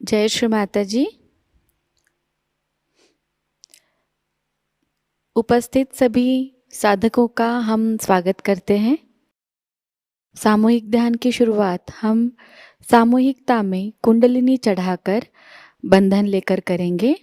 जय श्री माता जी। उपस्थित सभी साधकों का हम स्वागत करते हैं। सामूहिक ध्यान की शुरुआत हम सामूहिकता में कुंडलिनी चढ़ाकर बंधन लेकर करेंगे।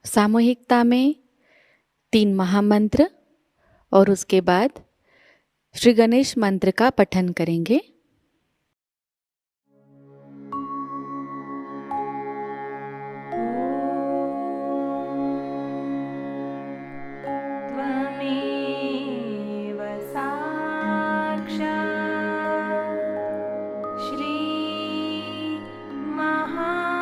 सामूहिकता में 3 महामंत्र और उसके बाद श्री गणेश मंत्र का पठन करेंगे। त्वमेव साक्षात् श्री महालक्ष्मी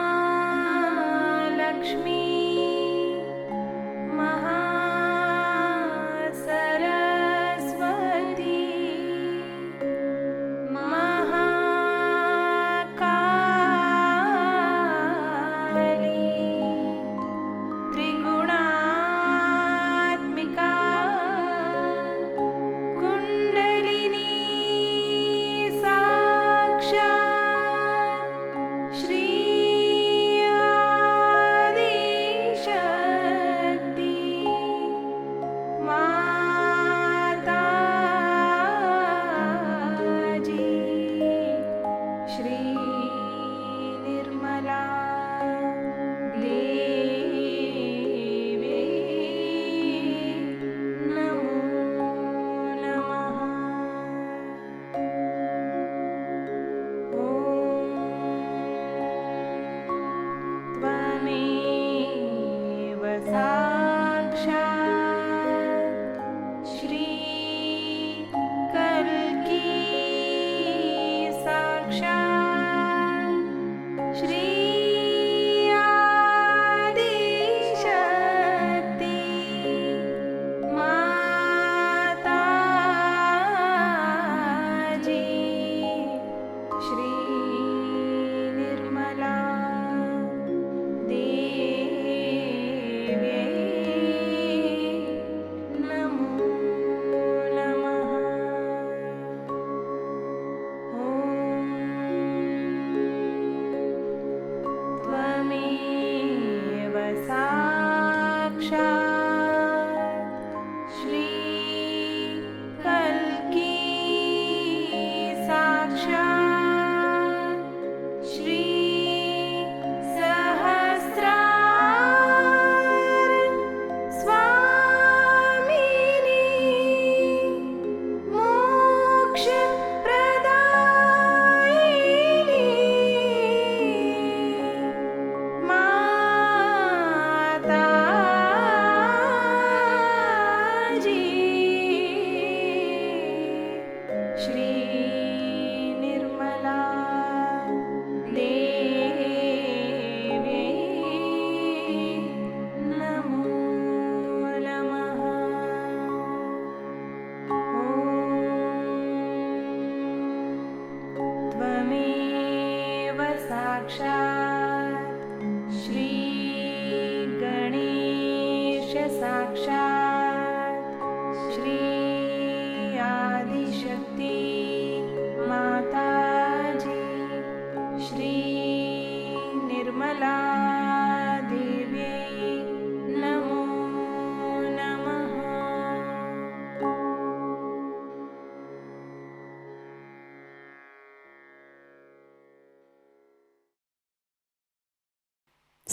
महासरस्वती महाकाली त्रिगुणात्मिका कुण्डलिनी साक्षात् श्री आदिशक्ति माताजी श्री निर्मला देवी नमो नमः। त्वमेव साक्षात् श्री कल्की साक्षात् श्री आदिशक्ति माताजी श्री निर्मला देवी नमो नमः। त्वमेव साक्षात् श्री कल्की साक्षात् श्री सहस्रार स्वामिनी मोक्षप्रदायिनी माताजी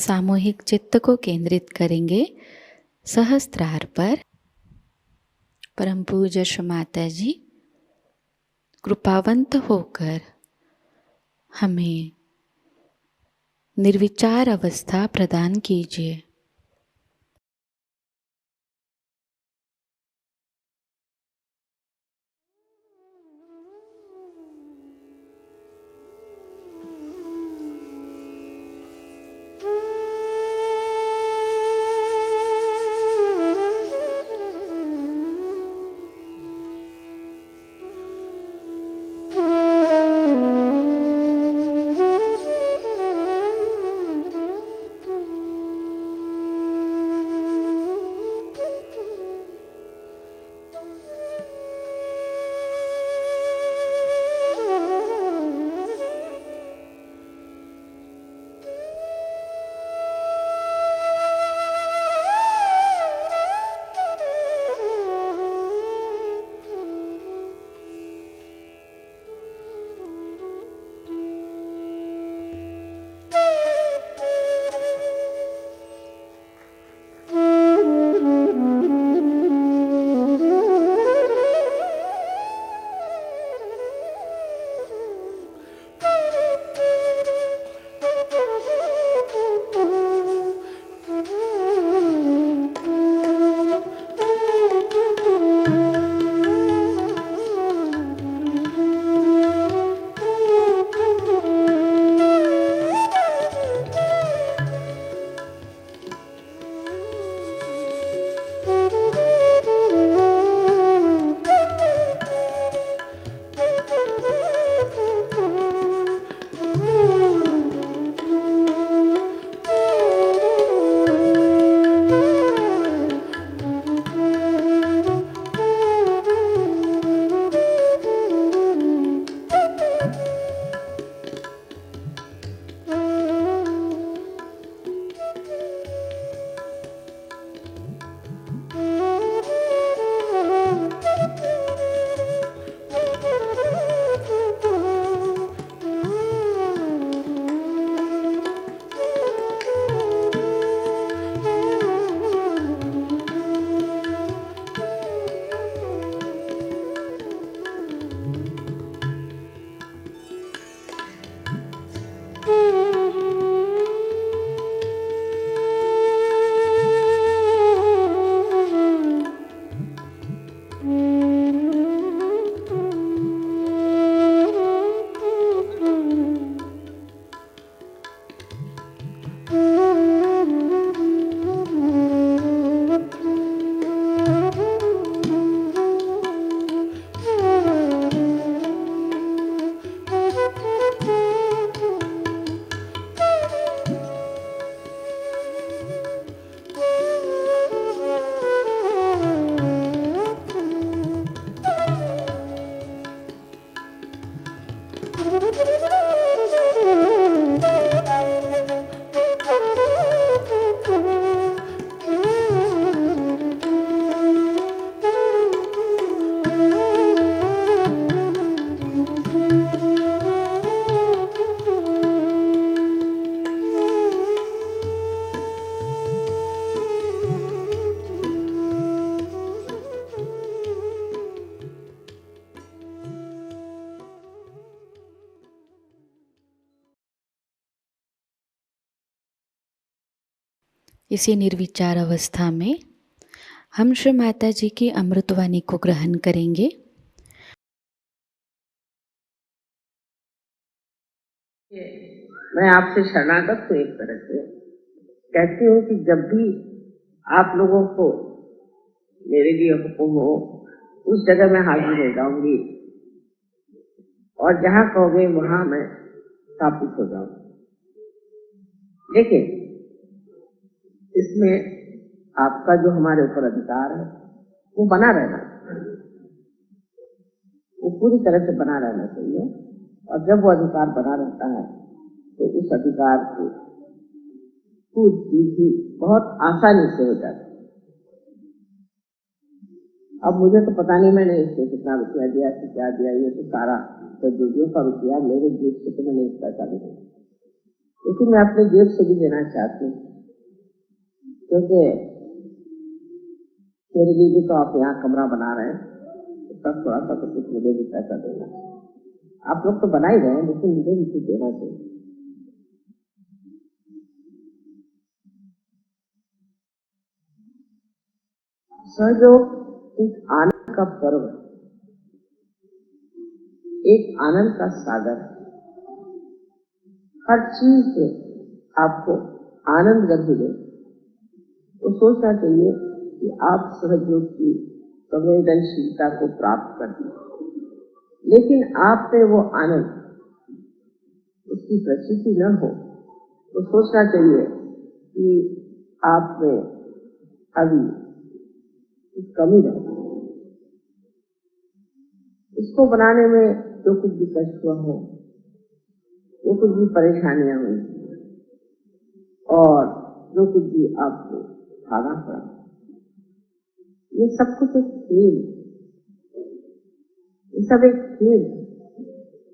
सामूहिक चित्त को केंद्रित करेंगे सहस्त्रार पर। परम पूज्य श्री माता जी कृपावंत होकर हमें निर्विचार अवस्था प्रदान कीजिए। इसी निर्विचार अवस्था में हम श्री माता जी की अमृतवाणी को ग्रहण करेंगे। मैं आपसे शरणागत हूँ। एक तरह से कहती हूँ कि जब भी आप लोगों को मेरे लिए हुक्म हो उस जगह मैं हाजिर हो जाऊंगी और जहाँ कहोगे वहाँ मैं स्थापित हो जाऊंगी। लेकिन इसमें आपका जो हमारे ऊपर अधिकार है वो बना रहना, वो पूरी तरह से बना रहना चाहिए। और जब वो अधिकार बना रहता है तो उस अधिकार की पूर्ति भी बहुत आसानी से हो जाती है। अब मुझे तो पता नहीं मैंने इससे कितना रुपया दिया कि क्या दिया, ये तो सारा तो दूसरों का रुपया मेरे जेब से तो मैंने एक पैसा नहीं दिया। लेकिन मैं अपने जेब से भी देना चाहती हूँ, क्योंकि मेरे लिए भी तो आप यहाँ कमरा बना रहे हैं, उसका थोड़ा सा तो कुछ मुझे भी पैसा देना। आप लोग तो बना ही रहे हैं, लेकिन मुझे भी कुछ देना चाहिए। सहयोग एक आनंद का पर्व, एक आनंद का सागर। हर चीज से आपको आनंद गर्भ दे, तो सोचना चाहिए कि आप सहयोग की संवेदनशीलता को प्राप्त कर लें। लेकिन आप में वो आनंद, उसकी प्रचिति न हो, तो सोचना चाहिए कि आप में अभी कमी है। इसको बनाने में जो कुछ भी कष्ट हुआ हो, जो कुछ भी परेशानियां हुई और जो कुछ भी आपको खाना पड़ा, ये सब कुछ एक खेल, ये सब एक खेल।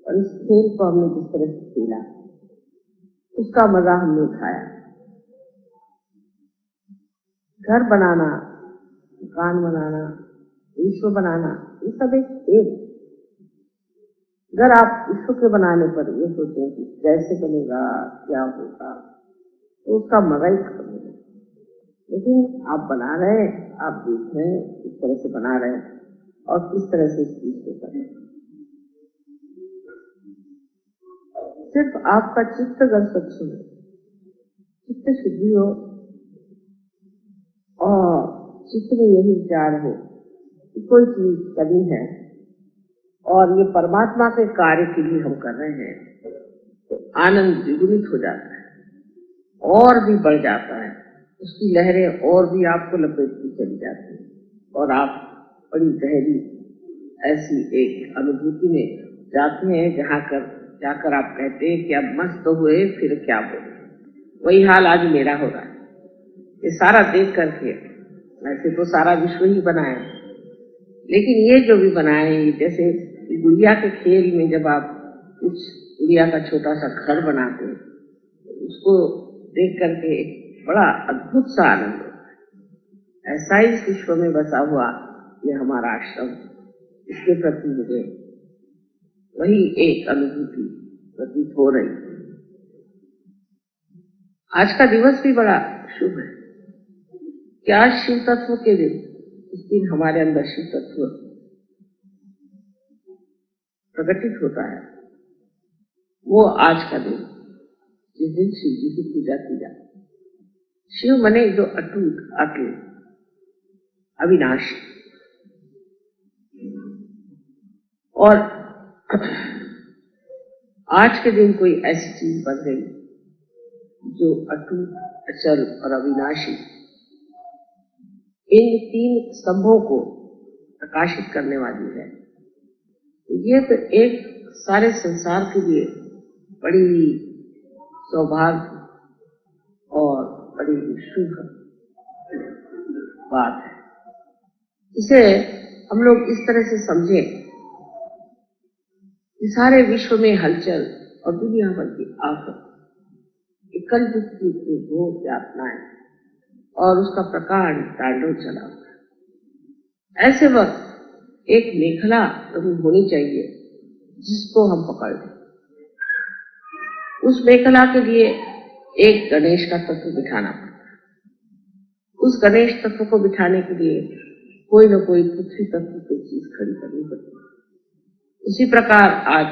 और इस खेल को हमने जिस तरह से खेला, उसका मजा हमने उठाया। घर बनाना, मकान बनाना, विश्व बनाना, ये सब एक खेल। अगर आप विश्व के बनाने पर ये सोचें कि कैसे बनेगा, क्या होगा, तो उसका मजा ही खत्म हो जाएगा। लेकिन आप बना रहे हैं, आप देख रहे हैं किस तरह से बना रहे हैं और किस तरह से इस चीज को कर रहे हैं। सिर्फ आपका चित्त अगर स्वच्छ हो, चित्त शुद्धि हो और चित्त में यही विचार हो कि कोई चीज कमी है और ये परमात्मा के कार्य के लिए हम कर रहे हैं, तो आनंद द्विगुणित हो जाता है और भी बढ़ जाता है। उसकी लहरें और भी आपको लपेटती चली जाती है और आप बड़ी गहरी ऐसी एक अनुभूति में जाते हैं जाकर आप कहते हैं कि अब मस्त हुए, फिर क्या बोले। वही हाल आज मेरा हो रहा है। ये सारा देख करके, वैसे तो सारा विश्व ही बनाया, लेकिन ये जो भी बनाए, जैसे गुड़िया के खेल में जब आप कुछ गुड़िया का छोटा सा घर बनाते हैं, उसको देख करके बड़ा अद्भुत सा आनंद होता है। ऐसा ही इस विश्व में बसा हुआ ये हमारा आश्रम, इसके प्रति मुझे वही एक अनुभूति प्रतीत हो रही। आज का दिवस भी बड़ा शुभ है। क्या शिव तत्व के दिन, इस दिन हमारे अंदर शिव तत्व प्रकटित होता है। वो आज का दिन, जिस दिन शिव जी की पूजा की जाती है। शिव मने जो अटूट, अटल, अविनाशी। और आज के दिन कोई ऐसी चीज बन गई जो अटूट, अचल और अविनाशी, इन तीन स्तंभों को प्रकाशित करने वाली है। ये तो एक सारे संसार के लिए बड़ी सौभाग्य और बड़ी शुभ बात है। इसे हम लोग इस तरह से समझें कि सारे विश्व में हलचल और दुनिया भर की आफत, कलयुग की घोर यातनाएं और उसका प्रकांड तांडव चला हुआ है। ऐसे वक्त एक मेखला जरूर होनी चाहिए जिसको हम पकड़ लें। उस मेखला के लिए एक गणेश का तत्व बिठाना पड़ता है। उस गणेश तत्व को बिठाने के लिए कोई न कोई पृथ्वी तत्व की चीज खड़ी करनी पड़ती है। उसी प्रकार आज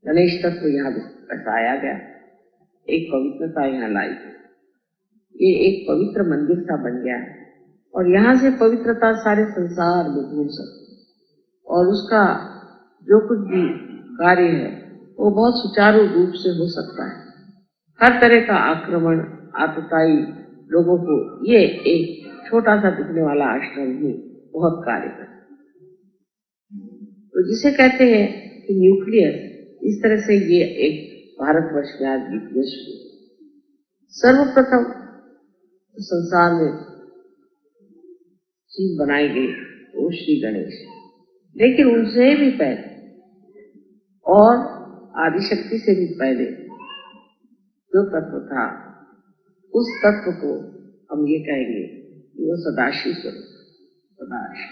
गणेश तत्व यहाँ बसाया गया, एक पवित्रता यहाँ लाई गई। ये एक पवित्र मंदिर सा बन गया और यहाँ से पवित्रता सारे संसार में घूम सकती है और उसका जो कुछ भी कार्य है वो बहुत सुचारू रूप से हो सकता है। हर तरह का आक्रमण, आतताई लोगों को ये एक छोटा सा दिखने वाला आश्रम ही बहुत कार्य करता है। तो जिसे कहते हैं कि न्यूक्लियस, इस तरह से ये एक भारतवर्ष में आज न्यूक्लियस सर्वप्रथम संसार में चीज बनाई गई वो श्री गणेश। लेकिन उनसे भी पहले और आदिशक्ति से भी पहले जो तत्व था, उस तत्व को हम ये कहेंगे कि वो सदाशिव स्वरूप, सदाशिव।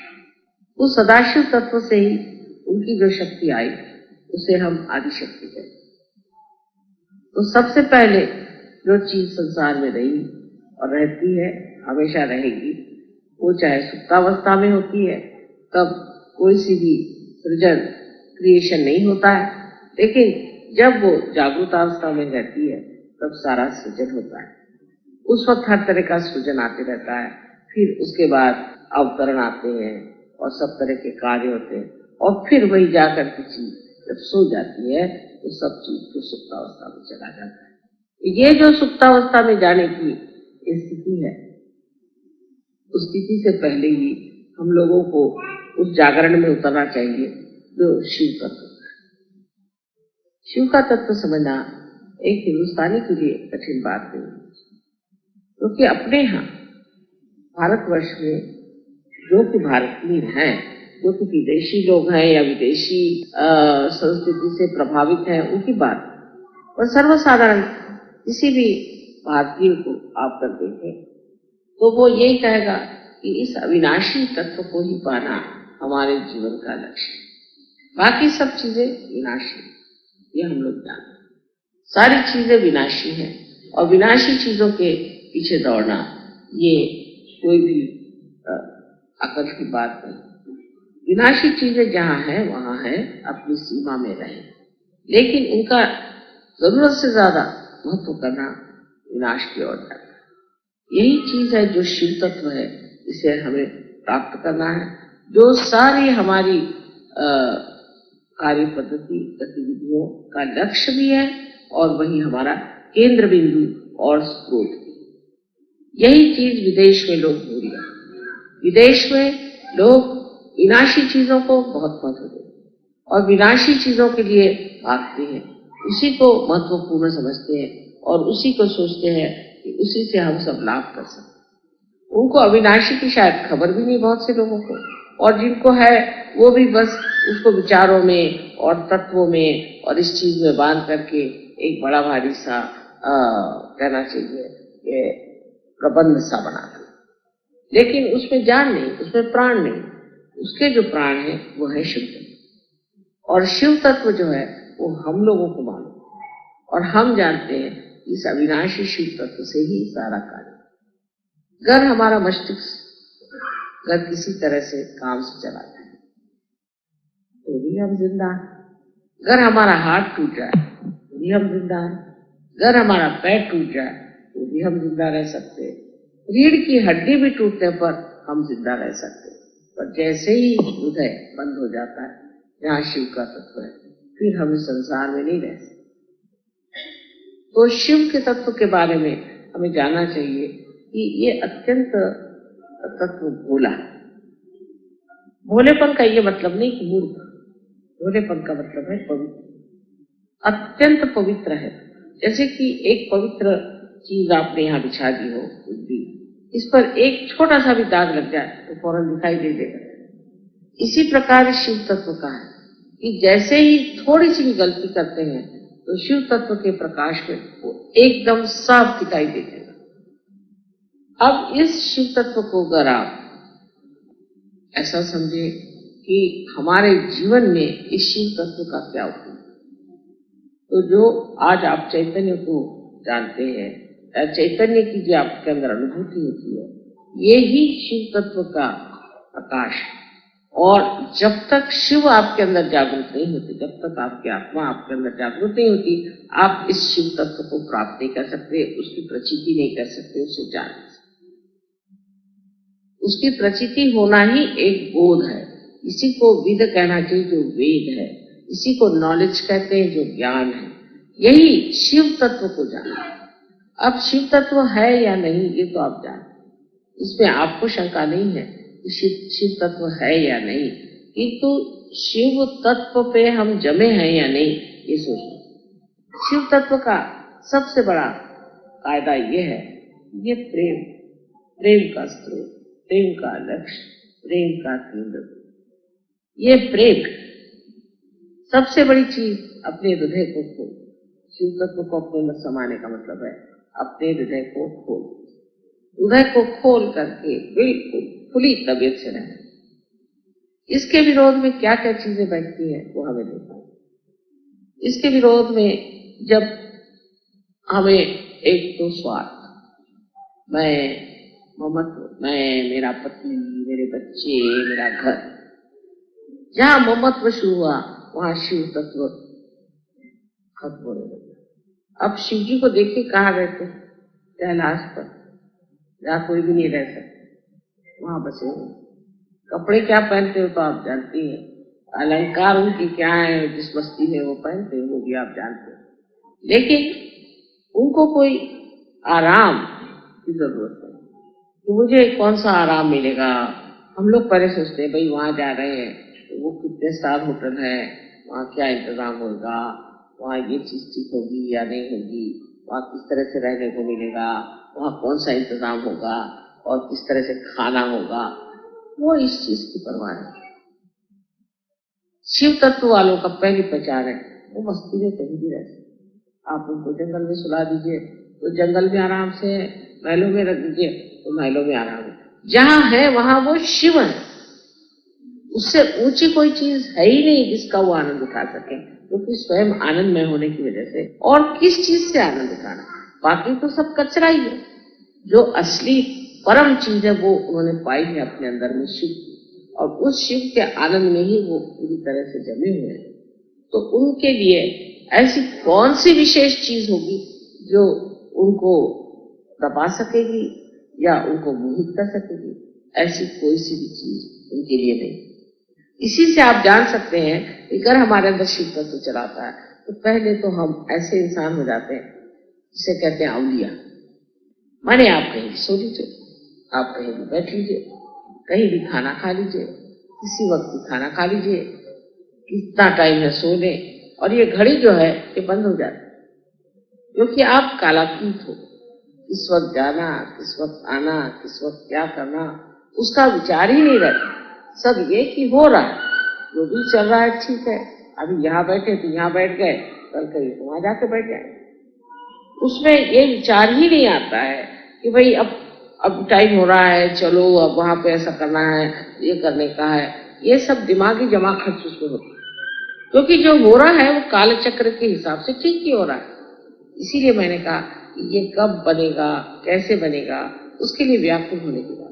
उस सदाशिव तत्व से ही उनकी जो शक्ति आई उसे हम आदि शक्ति कहते हैं। तो सबसे पहले जो चीज संसार में रही और रहती है, हमेशा रहेगी, वो चाहे सुप्तावस्था में होती है, तब कोई सी भी सृजन, क्रिएशन नहीं होता है, लेकिन जब वो जागृतावस्था में रहती है तब सारा सृजन होता है। उस वक्त हर तरह का सृजन आते रहता है, फिर उसके बाद अवतरण आते हैं और सब तरह के कार्य होते हैं, और फिर वही जाकर के चीज जब सो जाती है तो सब चीज को सुप्तावस्था में चला जाता है। ये जो सुप्तावस्था में जाने की स्थिति है, उस स्थिति से पहले ही हम लोगों को उस जागरण में उतरना चाहिए जो शिव तत्व है। शिव का तत्व समझना एक हिंदुस्तानी के लिए कठिन बात नहीं, क्योंकि अपने यहाँ भारतवर्ष में जो कि भारतीय हैं, जो कि विदेशी लोग हैं या विदेशी संस्कृति से प्रभावित हैं, उनकी बात, और सर्वसाधारण किसी भी भारतीय को आप कर देखें तो वो यही कहेगा कि इस अविनाशी तत्व को ही पाना हमारे जीवन का लक्ष्य है। बाकी सब चीजें विनाशी, ये हम लोग जानते हैं। सारी चीजें विनाशी हैं और विनाशी चीजों के पीछे दौड़ना ये कोई भी आकर्षण की बात नहीं। विनाशी चीजें जहाँ है वहां है, अपनी सीमा में रहे, लेकिन उनका जरूरत से ज्यादा महत्व करना विनाश की ओर जाता है। यही चीज है जो शिव तत्व है, इसे हमें प्राप्त करना है, जो सारी हमारी कार्य पद्धति गतिविधियों का लक्ष्य भी है और वही हमारा केंद्र बिंदु और स्रोत भी। यही चीज विदेश में लोग भूल गए। विदेश में लोग विनाशी चीजों को बहुत महत्व देते हैं और विनाशी चीजों के लिए भागते हैं, उसी को महत्वपूर्ण समझते हैं और उसी को सोचते हैं कि उसी से हम सब लाभ कर सकते। उनको अविनाशी की शायद खबर भी नहीं, बहुत से लोगों को, और जिनको है वो भी बस उसको विचारों में और तत्वों में और इस चीज में बांध करके एक बड़ा भारी सा कहना चाहिए कि प्रबंध सा बनाते, लेकिन उसमें जान नहीं, उसमें प्राण नहीं। उसके जो प्राण है वो है शिव तत्व, और शिव तत्व जो है वो हम लोगों को मालूम, और हम जानते हैं इस अविनाशी शिव तत्व से ही सारा कार्य। अगर हमारा मस्तिष्क अगर किसी तरह से काम से चला जाए तो भी हम जिंदा हैं। अगर हमारा हाथ टूट जाए तो भी हम जिंदा हैं। अगर हमारा पैर टूट जाए तो भी हम जिंदा रह सकते हैं। रीढ़ की हड्डी भी टूटने पर हम जिंदा रह सकते हैं, पर जैसे ही हृदय बंद हो जाता है जहाँ शिव का तत्व है, फिर हम इस संसार में नहीं रह सकते। तो शिव के तत्व के बारे में हमें जानना चाहिए कि ये अत्यंत तत्व भोला। भोलेपन का ये मतलब नहीं कि मूर्ख, भोलेपन का मतलब है पवित्र, अत्यंत पवित्र है। जैसे कि एक पवित्र चीज आपने यहाँ बिछा दी हो, इस पर एक छोटा सा भी दाग लग जाए तो फौरन दिखाई दे देगा। इसी प्रकार शिव तत्व का है कि जैसे ही थोड़ी सी भी गलती करते हैं तो शिव तत्व के प्रकाश में वो एकदम साफ दिखाई दे देगा। अब इस शिव तत्व को अगर आप ऐसा समझे कि हमारे जीवन में इस शिव तत्व का क्या उपयोग, तो जो आज आप चैतन्य को जानते हैं, चैतन्य की जो आपके अंदर अनुभूति होती है, ये ही शिव तत्व का प्रकाश है। और जब तक शिव आपके अंदर जागृत नहीं होते, जब तक आपकी आत्मा आपके अंदर जागृत नहीं होती, आप इस शिव तत्व को प्राप्त नहीं कर सकते, उसकी प्रचिति नहीं कर सकते, उसे जान नहीं सकते। उसकी प्रचिति होना ही एक बोध है। इसी को विद कहना चाहिए, जो वेद है। इसी को नॉलेज कहते हैं, जो ज्ञान है। यही शिव तत्व को जानना। अब शिव तत्व है या नहीं ये तो आप जानते, इसमें आपको शंका नहीं है कि शिव तत्व है या नहीं, किंतु शिव तत्व पे हम जमे हैं या नहीं ये सोचना। शिव तत्व का सबसे बड़ा कायदा ये है, ये प्रेम, प्रेम का स्रोत, प्रेम का लक्ष्य, प्रेम का केंद्र। ये प्रेम सबसे बड़ी चीज अपने हृदय को खोल। शिव तत्व को अपने में समाने का मतलब है अपने हृदय को खोल, हृदय को खोल करके बिल्कुल खुली तबीयत से रहना। इसके विरोध में क्या क्या चीजें बैठती हैं वो हमें देखना। इसके विरोध में जब हमें एक तो स्वार्थ, मैं, ममत्व, मैं, मेरा पति, मेरे बच्चे, मेरा घर, जहां ममत्व शुरू हुआ वहां शिव तत्व खत्म होने लगा। अब शिव जी को देखिए कहाँ रहते, कैलाश पर, जहाँ कोई भी नहीं रह सकता, वहां बसे हुए। कपड़े क्या पहनते हो तो आप जानती हैं, अलंकार उनकी क्या है, जिस बस्ती में वो पहनते हैं वो भी आप जानते हैं, लेकिन उनको कोई आराम की जरूरत है। तो मुझे कौन सा आराम मिलेगा। हम लोग पहले सोचते हैं भाई वहां जा रहे हैं तो वो कितने स्टार होटल है, वहाँ क्या इंतजाम होगा, वहाँ ये चीज ठीक होगी या नहीं होगी, वहाँ किस तरह से रहने को मिलेगा, वहाँ कौन सा इंतजाम होगा और किस तरह से खाना होगा, वो इस चीज की परवाह नहीं। शिव तत्व वालों का पहली पहचान है वो मस्ती में कहीं भी रहते। आप उनको जंगल में सुला दीजिए तो जंगल में आराम से, महलों में रख दीजिए तो महलों में आराम है। जहां है वहां वो शिव है, उससे ऊंची कोई चीज है ही नहीं जिसका वो आनंद उठा सके, क्योंकि स्वयं आनंदमय होने की वजह से। और किस चीज से आनंद उठाना, बाकी तो सब कचरा ही है। जो असली परम चीज है वो उन्होंने पाई है अपने अंदर में, शिव, और उस शिव के आनंद में ही वो पूरी तरह से जमे हुए हैं। तो उनके लिए ऐसी कौन सी विशेष चीज होगी जो उनको दबा सकेगी या उनको मोहित कर सकेगी, ऐसी कोई सी भी चीज उनके लिए नहीं। इसी से आप जान सकते हैं कि अगर हमारे अंदर शिव तत्व चलाता है तो पहले तो हम ऐसे इंसान हो जाते हैं जिसे कहते हैं अवलिया। माने आप कहीं सो लीजिए, आप कहीं भी बैठ लीजिए, कहीं भी खाना खा लीजिए, किसी वक्त भी खाना खा लीजिए, कितना टाइम है सो लें, और ये घड़ी जो है ये बंद हो जाती है, क्योंकि आप कालातीत हो। किस वक्त जाना, किस वक्त आना, किस वक्त क्या करना, उसका विचार ही नहीं रहता। सब ये कि हो रहा है, जो भी चल रहा है ठीक है, अभी यहाँ बैठे तो यहाँ बैठ गए, कल कहीं तो वहां जाके बैठ जाए। उसमें ये विचार ही नहीं आता है कि भाई अब टाइम हो रहा है, चलो अब वहां पे ऐसा करना है, ये करने का है। ये सब दिमागी जमा खर्च उसमें होता है, क्योंकि जो हो रहा है वो काल चक्र के हिसाब से ठीक ही हो रहा है। इसीलिए मैंने कहा कि ये कब बनेगा, कैसे बनेगा, उसके लिए व्याकुल होने की बात।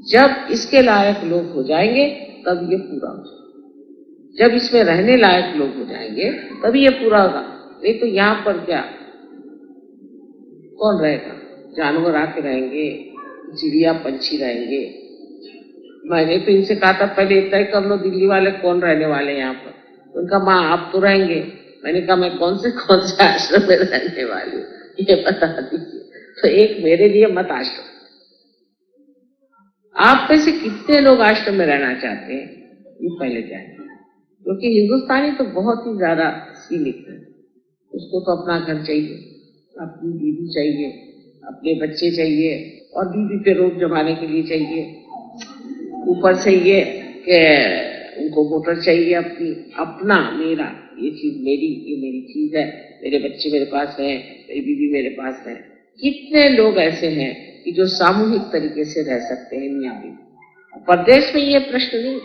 जब इसके लायक लोग हो जाएंगे तब ये पूरा हो जाएगा। जब इसमें रहने लायक लोग हो जाएंगे तभी ये पूरा होगा। नहीं तो यहाँ पर क्या कौन रहेगा, जानवर आके रहेंगे, चिड़िया पंछी रहेंगे। मैंने तो इनसे कहा था पहले तय कर लो दिल्ली वाले कौन रहने वाले हैं यहाँ पर। उनका माँ आप तो रहेंगे। मैंने कहा मैं कौन से आश्रम में रहने वाली हूँ ये बता दीजिए। तो एक मेरे लिए मत आश्रम। आप में से कितने लोग आश्रम में रहना चाहते हैं ये पहले जानिए, क्योंकि हिंदुस्तानी तो बहुत ही ज्यादा सीमित है। उसको तो अपना घर चाहिए, अपनी बीवी चाहिए, अपने बच्चे चाहिए, और बीवी पे रोक जमाने के लिए चाहिए। ऊपर से ये कि उनको मोटर चाहिए अपनी, अपना, मेरा, ये चीज मेरी, ये मेरी चीज है, मेरे बच्चे मेरे पास हैं, मेरी बीवी मेरे पास है। कितने लोग ऐसे हैं कि जो सामूहिक तरीके से रह सकते हैं मियां बीवी। परदेश में ये प्रश्न नहीं।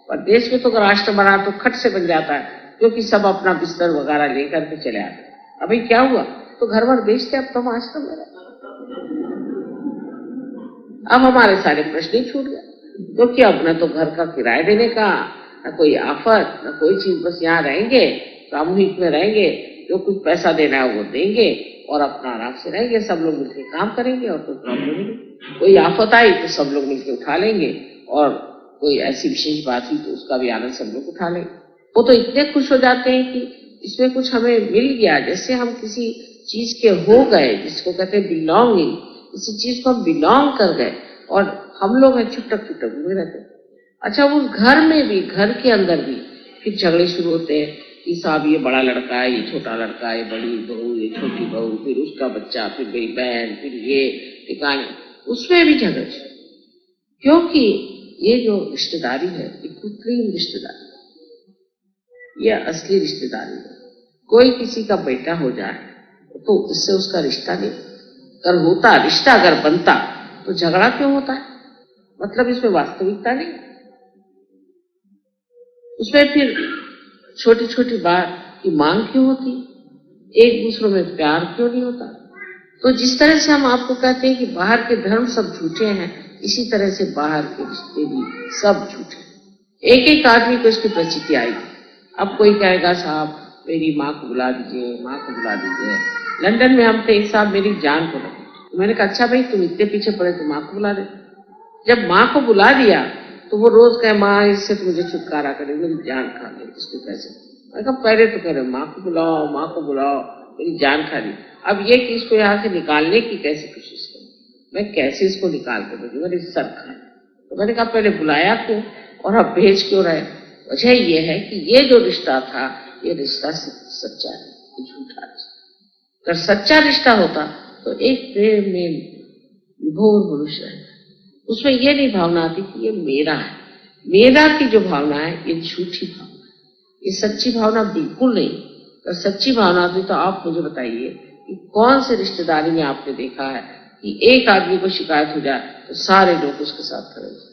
परदेश में तो अगर आश्रम बना तो खट से बन जाता है, क्योंकि सब अपना बिस्तर वगैरह लेकर के चले आते। अभी क्या हुआ, तो घर भर बेचते, अब तो हम आश्रम में रहते। अब हमारे सारे प्रश्न ही छूट गए, क्योंकि अब न तो घर का किराया देने का, न कोई आफत, न कोई चीज, बस यहाँ रहेंगे, सामूहिक में रहेंगे, जो कुछ पैसा देना है वो देंगे और अपना आराम से रहेंगे। सब लोग मिलकर काम करेंगे और कोई प्रॉब्लम नहीं। कोई आफत आई तो सब लोग मिलकर उठा लेंगे, और कोई ऐसी विशेष बात हुई तो उसका भी आनंद सब लोग उठा लेंगे। वो तो इतने खुश हो जाते हैं कि इसमें कुछ हमें मिल गया, जैसे हम किसी चीज के हो गए, जिसको कहते हैं बिलोंगिंग। किसी चीज को हम बिलोंग कर गए, और हम लोग हैं छुटक छुटक हुए रहते। अच्छा, उस घर में भी, घर के अंदर भी फिर झगड़े शुरू होते हैं कि साहब ये बड़ा लड़का है, ये छोटा लड़का है, ये बड़ी बहू, ये छोटी बहू, फिर उसका बच्चा, फिर मेरी बहन, फिर ये ठिकाने, उसमें भी झगड़े। क्योंकि ये जो रिश्तेदारी है ये कृत्रिम रिश्तेदारी, ये असली रिश्तेदारी है। कोई किसी का बेटा हो जाए तो इससे उसका रिश्ता नहीं, अगर होता रिश्ता अगर बनता तो झगड़ा क्यों होता है? मतलब इसमें वास्तविकता नहीं, उसमें फिर छोटी छोटी बात की मांग क्यों होती, एक दूसरों में प्यार क्यों नहीं होता? तो जिस तरह से हम आपको कहते हैं कि बाहर के धर्म सब झूठे हैं, इसी तरह से बाहर के रिश्ते भी सब झूठे हैं। एक एक आदमी को इसकी प्रचिति आएगी। अब कोई कहेगा साहब मेरी माँ को बुला दीजिए, माँ को बुला दीजिए। लंदन में हम थे, एक साहब मेरी जान को लगे, तो मैंने कहा अच्छा भाई तुम इतने पीछे पड़े तो माँ को बुला दे। जब माँ को बुला दिया तो वो रोज कहे माँ इससे तो मुझे छुटकारा करे, मेरी जान खा ले, इसको कैसे? मैं कहा पहले तो कह रहे माँ को बुलाओ, माँ को बुलाओ, मेरी जान खा ली। अब ये कि इसको यहाँ से निकालने की कैसे कोशिश करूं, मैं कैसे इसको निकाल कर दूंगी, मेरी सर खा। तो मैंने कहा पहले बुलाया क्यों और अब भेज क्यों रहे? वजह ये है कि ये जो रिश्ता था ये रिश्ता सच्चा है, झूठा है। अगर सच्चा रिश्ता होता तो एक प्रेम में विभोर मनुष्य है, उसमें ये नहीं भावना आती कि ये मेरा है। मेरा की जो भावना है ये झूठी भावना है, ये सच्ची भावना बिल्कुल नहीं। अगर सच्ची भावना आती तो आप मुझे बताइए कि कौन से रिश्तेदारी में आपने देखा है कि एक आदमी को शिकायत हो जाए तो सारे लोग उसके साथ खड़े हो जाए।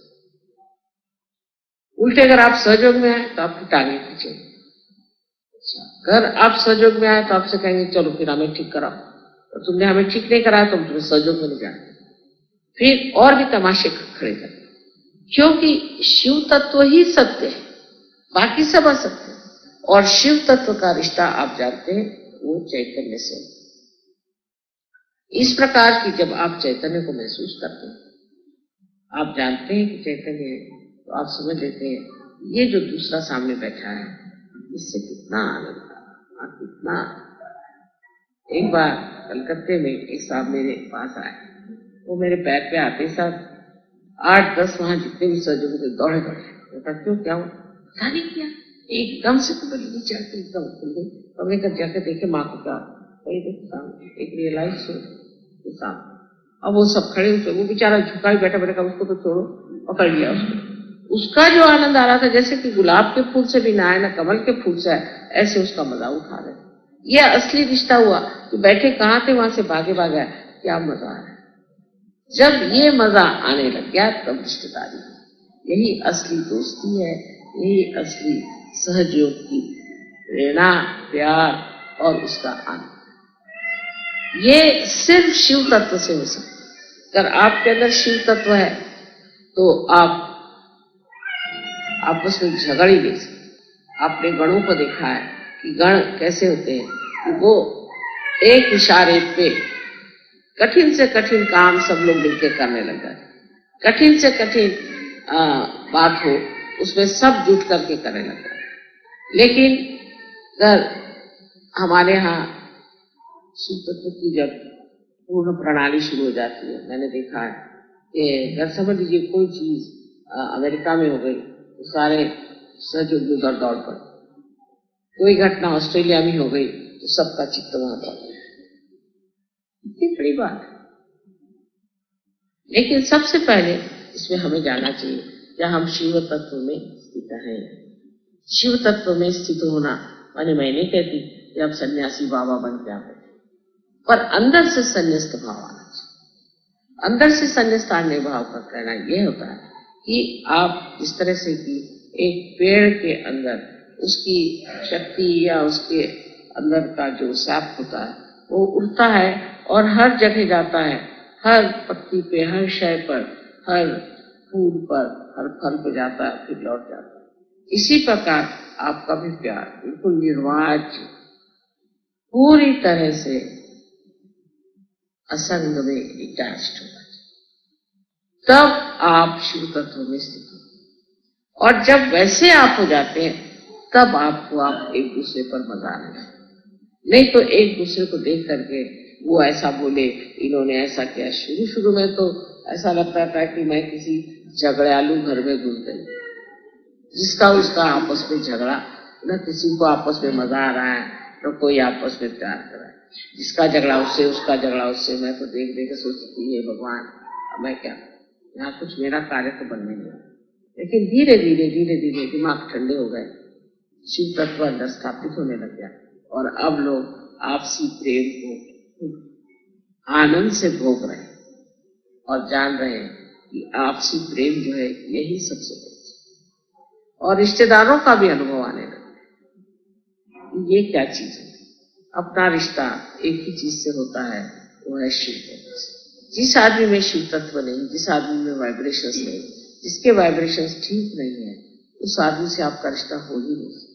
उल्टे अगर आप सहयोग में आए तो आपकी टांगे खींचे। अगर आप सहयोग में आए तो आपसे कहेंगे चलो फिर हमें ठीक कराओ, और तुमने हमें ठीक नहीं कराया तो हम तुम्हें सहयोग में नहीं जाएंगे, फिर और भी तमाशे खड़े कर। क्योंकि शिव तत्व ही सत्य है, बाकी सब असत्य है। और शिव तत्व का रिश्ता आप जानते हैं वो चैतन्य से। इस प्रकार की जब आप चैतन्य को महसूस करते हैं, आप जानते हैं कि चैतन्य है, तो आप समझ लेते हैं ये जो दूसरा सामने बैठा है इससे कितना आनंद था, कितना। एक बार कलकत्ते में एक साहब मेरे पास आए, वो मेरे पैर पे आते साथ 8-10 वहां जितने भी सर्जन थे दौड़े दौड़े। क्यों क्या हुआ? पता नहीं किया, एकदम से तो बल्ली चढ़ के एकदम खुल गई। हमने कहा जाके देखे माँ को क्या, देखो सामने एक रियलाइज के सामने। अब वो सब खड़े हुए, वो बेचारा झुका ही बैठा बैठा, उसको तो छोड़ो, पकड़ लिया उसको। उसका जो आनंद आ रहा था जैसे कि गुलाब के फूल से भी ना आए ना कमल के फूल से आए, ऐसे उसका मजा उठा रहे। यह असली रिश्ता हुआ कि बैठे कहाँ थे वहां से भागे भागे, क्या मजा आ रहा है। जब ये मजा आने लग गया तब रिश्तेदारी, यही असली दोस्ती है, यही असली सहयोग की प्रेरणा, प्यार और उसका आनंद। ये सिर्फ शिव तत्व से हो सकता है। अगर आपके अंदर शिव तत्व है तो आप आपस में झगड़ ही नहीं सकते। आपने गणों को देखा है कि गण कैसे होते हैं कि वो एक इशारे पे कठिन से कठिन काम सब लोग मिलकर करने लग जाते। कठिन से कठिन बात हो उसमें सब जुट करके करने लग जाते। लेकिन अगर हमारे यहाँ शिव तत्व की जब पूर्ण प्रणाली शुरू हो जाती है, मैंने देखा है कि अगर समझ लीजिए कोई चीज अमेरिका में हो गई तो सारे सहयोग उधर दौड़ पड़े। कोई घटना ऑस्ट्रेलिया में हो गई तो सबका चित्त वहां पर। इतनी बड़ी बात है। लेकिन सबसे पहले इसमें हमें जाना चाहिए जहाँ हम शिव तत्व में स्थित हैं। शिव तत्व में स्थित होना माने मैं नहीं कहती कि आप सन्यासी बाबा बन के आते, पर अंदर से संन्यास्त भाव आना चाहिए। अंदर से संन्यास्त आने भाव का कहना यह होता है कि आप इस तरह से कि एक पेड़ के अंदर उसकी शक्ति या उसके अंदर का जो सैप होता है वो उड़ता है और हर जगह जाता है, हर पत्ती पे, हर शय पर, हर फूल पर, हर फल पे जाता है, फिर लौट जाता है। इसी प्रकार आपका भी प्यार बिल्कुल निर्वाच्य, पूरी तरह से असंग में डिटैच्ड होगा, तब आप शिव तत्व में स्थित हो। और जब वैसे आप हो जाते हैं तब आपको आप एक दूसरे पर मजा आने लगता। नहीं तो एक दूसरे को देख करके वो ऐसा बोले, इन्होंने ऐसा किया। शुरू शुरू में तो ऐसा लगता था कि मैं किसी झगड़ालू घर में घुस गई, जिसका उसका आपस में झगड़ा, न किसी को आपस में मजा आ रहा है न कोई आपस में प्यार कर रहा है। जिसका झगड़ा उससे, उसका झगड़ा उससे। मैं तो देख देख सोचती है भगवान अब मैं क्या, यहाँ कुछ मेरा कार्य तो बनने नहीं। लेकिन धीरे धीरे धीरे धीरे दिमाग ठंडे हो गए, शिव तत्व अंदर स्थापित होने लग गया और अब लोग आपसी प्रेम को आनंद से भोग रहे हैं और जान रहे हैं कि आपसी प्रेम जो है यही सबसे बड़ी चीज। और रिश्तेदारों का भी अनुभव आने लगा ये क्या चीज है। अपना रिश्ता एक ही चीज से होता है, वो है शिव तत्व से। जिस आदमी में शिव तत्व नहीं, जिस आदमी में वाइब्रेशंस नहीं, जिसके वाइब्रेशंस ठीक नहीं है, उस आदमी से आपका रिश्ता हो ही नहीं सकता।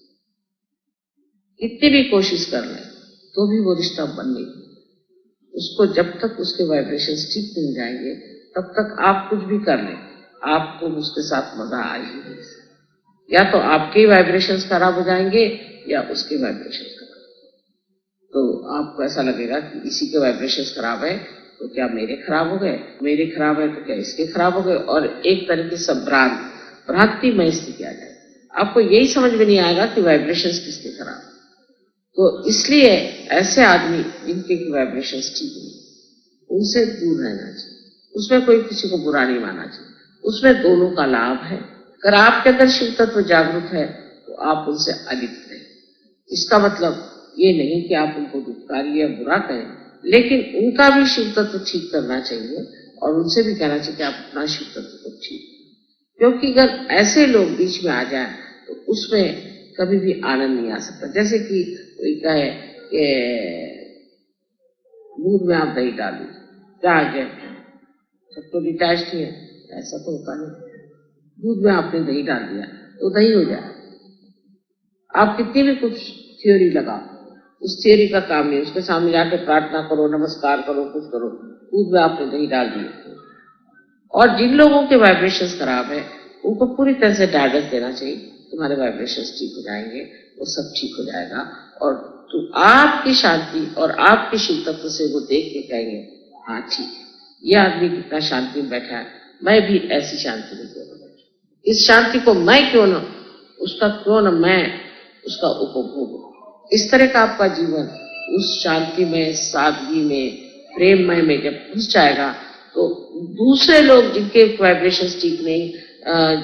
कितनी भी कोशिश कर लें तो भी वो रिश्ता बन नहीं। उसको जब तक उसके वाइब्रेशंस ठीक नहीं जाएंगे तब तक आप कुछ भी कर लें, आपको उसके साथ मजा आ ही नहीं सकता। या तो आपके वाइब्रेशंस खराब हो जाएंगे या उसके वाइब्रेशंस खराब। तो आपको ऐसा लगेगा कि इसी के वाइब्रेशंस खराब है तो क्या मेरे खराब हो गए, मेरे खराब है तो क्या इसके खराब हो गए, और एक तरीके से भ्रांतिमय स्थिति आ जाए। आपको यही समझ में नहीं आएगा कि वाइब्रेशंस किसके खराब। तो इसलिए ऐसे आदमी जिनके की वाइब्रेशंस ठीक नहीं, उनसे दूर रहना चाहिए। उसमें कोई किसी को बुरा नहीं मानना चाहिए, उसमें दोनों का लाभ है। अगर आपके अंदर शिव तत्व जागरूक है तो आप उनसे अलिप्त हैं। इसका मतलब ये नहीं कि आप उनको दुष्कारी या बुरा कहें, लेकिन उनका भी शिव तत्व ठीक करना चाहिए और उनसे भी कहना चाहिए कि आप अपना शिव तत्व को ठीक करें। क्योंकि अगर ऐसे लोग बीच में आ जाए तो उसमें कभी भी आनंद नहीं आ सकता। जैसे कि कोई कहे कि दूध में आप दही डाल दीजिए, क्या आ गया, सब तो डिटैच ही है, ऐसा तो होता नहीं। दूध में आपने दही डाल दिया तो दही हो जाए। आप कितनी भी कुछ थ्योरी लगाओ, उस थ्योरी का काम नहीं। उसके सामने जाके प्रार्थना करो, नमस्कार करो, कुछ करो, दूध में आपने दही डाल दिया। और जिन लोगों के वाइब्रेशंस खराब है उनको पूरी तरह से गाइडेंस देना चाहिए, तुम्हारे वाइब्रेशंस ठीक हो जाएंगे, वो सब ठीक हो जाएगा। और तो आपकी शांति और आपके शिव तत्व से वो देख के कहेंगे हाँ ठीक है, ये आदमी कितना शांति में बैठा है, मैं भी ऐसी शांति में क्यों ना बैठूं। इस शांति को मैं क्यों ना, उसका क्यों ना मैं उसका उपभोग। इस तरह का आपका जीवन उस शांति में, सादगी में, प्रेममय में जब घुस जाएगा तो दूसरे लोग जिनके वाइब्रेशंस ठीक नहीं,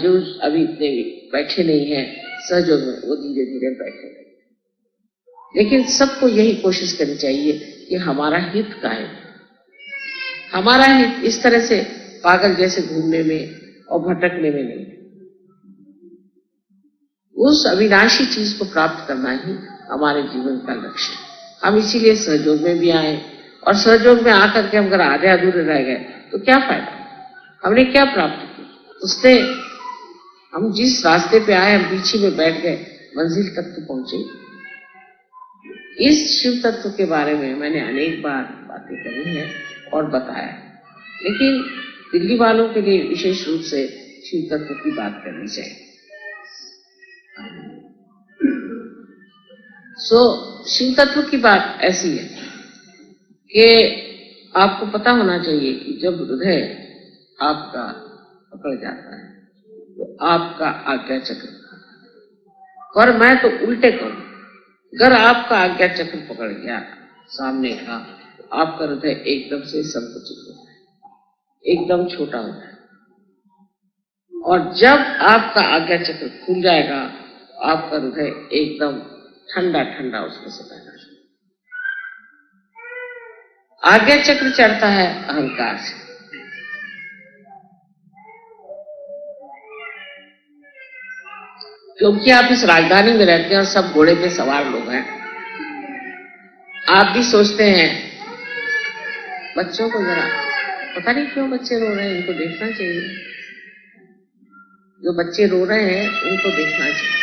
जो अभी इतने बैठे नहीं है सहयोग में, वो धीरे धीरे बैठे। लेकिन सबको यही कोशिश करनी चाहिए कि हमारा हित का है। हमारा हित इस तरह से पागल जैसे घूमने में और भटकने में नहीं। उस अविनाशी चीज को प्राप्त करना ही हमारे जीवन का लक्ष्य है। हम इसीलिए सहयोग में भी आए, और सहयोग में आकर के हम अगर आधे अधूरे रह गए तो क्या फायदा, हमने क्या प्राप्त किया। उसने हम जिस रास्ते पे आए हम पीछे में बैठ गए, मंजिल तक तो पहुंचे। इस शिव तत्व के बारे में मैंने अनेक बार बातें करी है और बताया, लेकिन दिल्ली वालों के लिए विशेष रूप से शिव तत्व की बात करनी चाहिए। शिव तत्व की बात ऐसी है कि आपको पता होना चाहिए कि जब हृदय आपका पकड़ जाता है तो आपका आज्ञा चक्र, और मैं तो उल्टे करूं, अगर आपका आज्ञा चक्र पकड़ गया सामने का तो आपका हृदय एकदम से संकुचित होता है, एकदम छोटा होता है। और जब आपका आज्ञा चक्र खुल जाएगा आपका हृदय एकदम ठंडा ठंडा उसमें से बहना। आज्ञा चक्र चढ़ता है अहंकार से, क्योंकि आप इस राजधानी में रहते हैं और सब घोड़े पे सवार लोग हैं। आप भी सोचते हैं बच्चों को जरा, पता नहीं क्यों बच्चे रो रहे हैं, इनको देखना चाहिए। जो बच्चे रो रहे हैं उनको देखना चाहिए।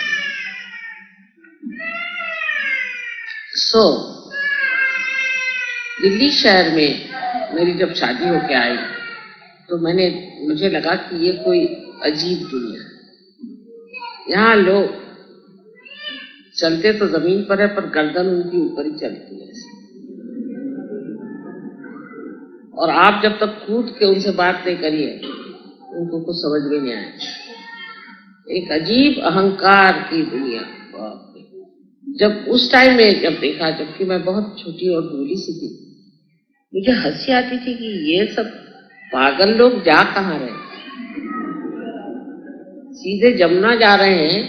दिल्ली शहर में मेरी जब शादी होके आई तो मुझे लगा कि ये कोई अजीब दुनिया है। यहाँ लोग चलते तो जमीन पर है पर गर्दन उनकी ऊपर ही चलती है, और आप जब तक कूद के उनसे बात नहीं करिए उनको कुछ समझ में नहीं आए। एक अजीब अहंकार की दुनिया। जब उस टाइम में जब देखा, जबकि मैं बहुत छोटी और भोली सी थी, मुझे हंसी आती थी कि ये सब पागल लोग जा कहाँ रहे, सीधे जमुना जा रहे हैं।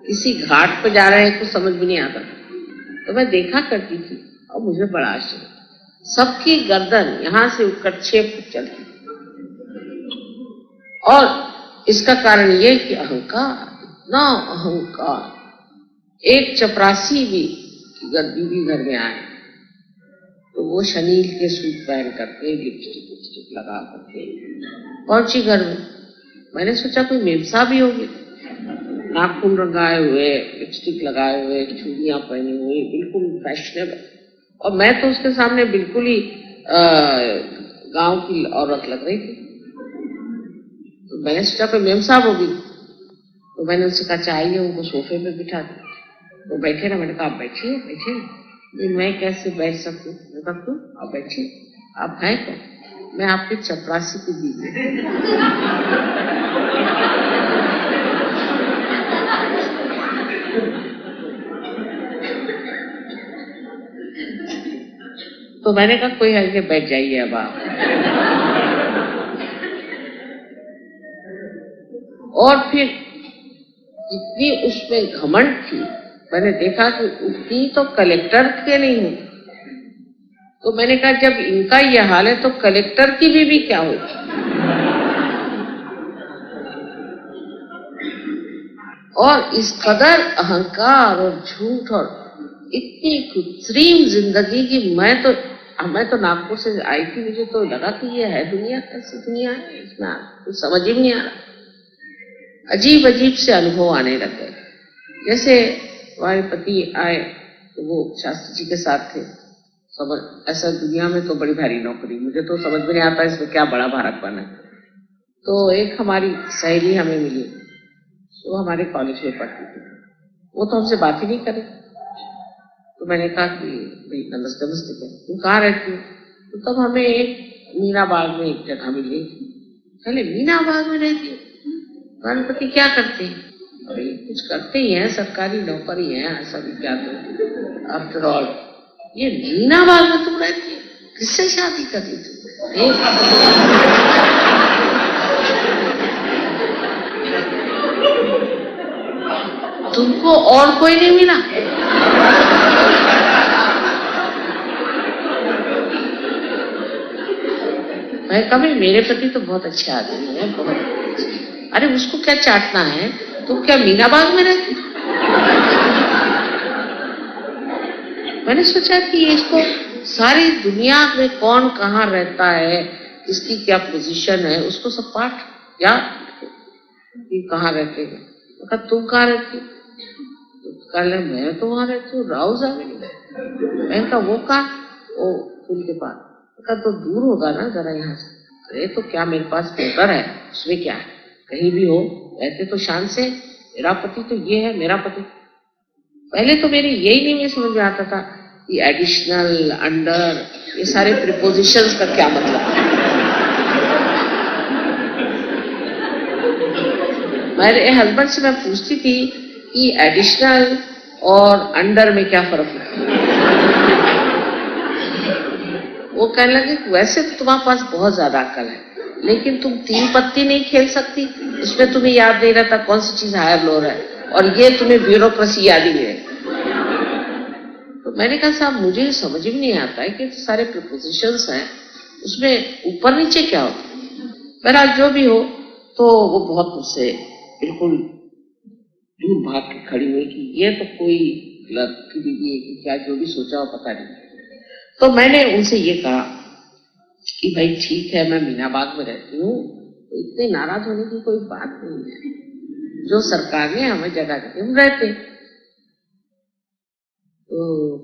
किसी घाट पे जा रहे हैं कुछ समझ भी नहीं आता, तो मैं देखा करती थी और मुझे बड़ा आश्चर्य, सबकी गर्दन यहां से उठकर 6 फुट चलती। और इसका कारण ये कि अहंकार, इतना अहंकार। एक चपरासी भी अगर दीदी घर में आए तो वो शनील के सूट पहन करके लिपस्टिक लगा करके पहुंची घर में। मैंने सोचा कोई मेमसा भी होगी, नाखून रंगाए हुए, लिपस्टिक लगाए हुए, चूड़ियां पहनी हुई, बिल्कुल फैशनेबल। और मैं तो उसके सामने बिल्कुल ही गांव की औरत लग रही थी। तो मैंने सोचा कोई मेम साहब होगी, तो मैंने उनसे कहा चाहिए, उनको सोफे पे बिठा दिया। वो बैठे ना, मैंने कहा आप बैठिए बैठिए। नहीं, मैं कैसे बैठ सकूं? मैं कहा क्यों, आप बैठिए। आप हैं कौन? मैं आपकी चपरासी की दीदी। तो मैंने कहा कोई हल्के बैठ जाइए अब आप। और फिर इतनी उसमें घमंड थी, मैंने देखा कि उतनी तो कलेक्टर के नहीं हुई। तो मैंने कहा जब इनका यह हाल है तो कलेक्टर की भी क्या होगी। और इस कदर अहंकार और झूठ और इतनी कृत्रिम जिंदगी की मैं तो नागपुर से आई थी, मुझे तो लगा कि ये है दुनिया, कैसी दुनिया है, इसमें कुछ समझ ही नहीं आ रहा। अजीब अजीब से अनुभव आने लगे। जैसे हमारे पति आए तो वो शास्त्री जी के साथ थे। समझ ऐसा दुनिया में तो बड़ी भारी नौकरी, मुझे तो समझ में नहीं आता इसमें क्या बड़ा भारतपन है। तो एक हमारी सहेली हमें मिली, वो हमारे कॉलेज में पढ़ती थी, वो तो हमसे बात ही नहीं करे। तो मैंने कहा कि भाई नमस्ते नमस्ते, क्या तुम कहाँ रहती हो? तो तब हमें एक मीना बाग में एक जगह मिली। पहले मीना बाग में रहती हो? हमारे पति क्या करते हैं? अरे कुछ करते ही हैं, सरकारी नौकरी है, ऐसा भी क्या तो आफ्टर ऑल ये मीना बाग में तुम रहती हो, किससे शादी करी तुम? तुमको और कोई नहीं मिला? मैं कभी, मेरे पति तो बहुत अच्छे आदमी है, बहुत अच्छे। अरे उसको क्या चाटना है, तुम क्या मीना बाग में रहती? मैंने सोचा कि इसको सारी दुनिया में कौन कहाँ रहता है, इसकी क्या पोजीशन है, उसको सब पाठ याद कि कहाँ रहते हैं। कहा तुम कहाँ रहती? कल मैं तो वहां रहती हूँ राउजा में। मैंने कहा वो कहा? वो पुल के पास। कहा तो दूर होगा ना जरा यहाँ से। अरे तो क्या मेरे पास पेपर है, उसमें क्या है, कहीं भी हो, रहते तो शान से। मेरा पति तो ये है, मेरा पति। पहले तो मेरे यही नहीं में समझ में आता था कि एडिशनल, अंडर, ये सारे प्रीपोजिशंस का क्या मतलब है। मेरे हस्बैंड से मैं पूछती थी कि एडिशनल और अंडर में क्या फर्क है। वो कहने लगे वैसे तो तुम्हारे पास बहुत ज्यादा अक्ल है, लेकिन तुम 3 पत्ती नहीं खेल सकती, उसमें तुम्हें याद नहीं रहता कौन सी चीज हायर लोअर है, और ये तुम्हें ब्यूरोक्रेसी याद ही नहीं है। तो मैंने कहा साहब मुझे समझ में नहीं आता है कि तो सारे प्रपोजिशंस हैं, उसमें ऊपर नीचे क्या होता। बहरहाल जो भी हो, तो वो बहुत मुझसे बिल्कुल दूर भाग के खड़ी हुई कि ये तो कोई लड़की दीदी है कि क्या, जो भी सोचा हो पता नहीं। तो मैंने उनसे ये कहा कि भाई ठीक है मैं मीना बाग में रहती हूँ, तो इतने नाराज होने की कोई बात नहीं है, जो सरकार ने हमें जगह दी हम रहते। तो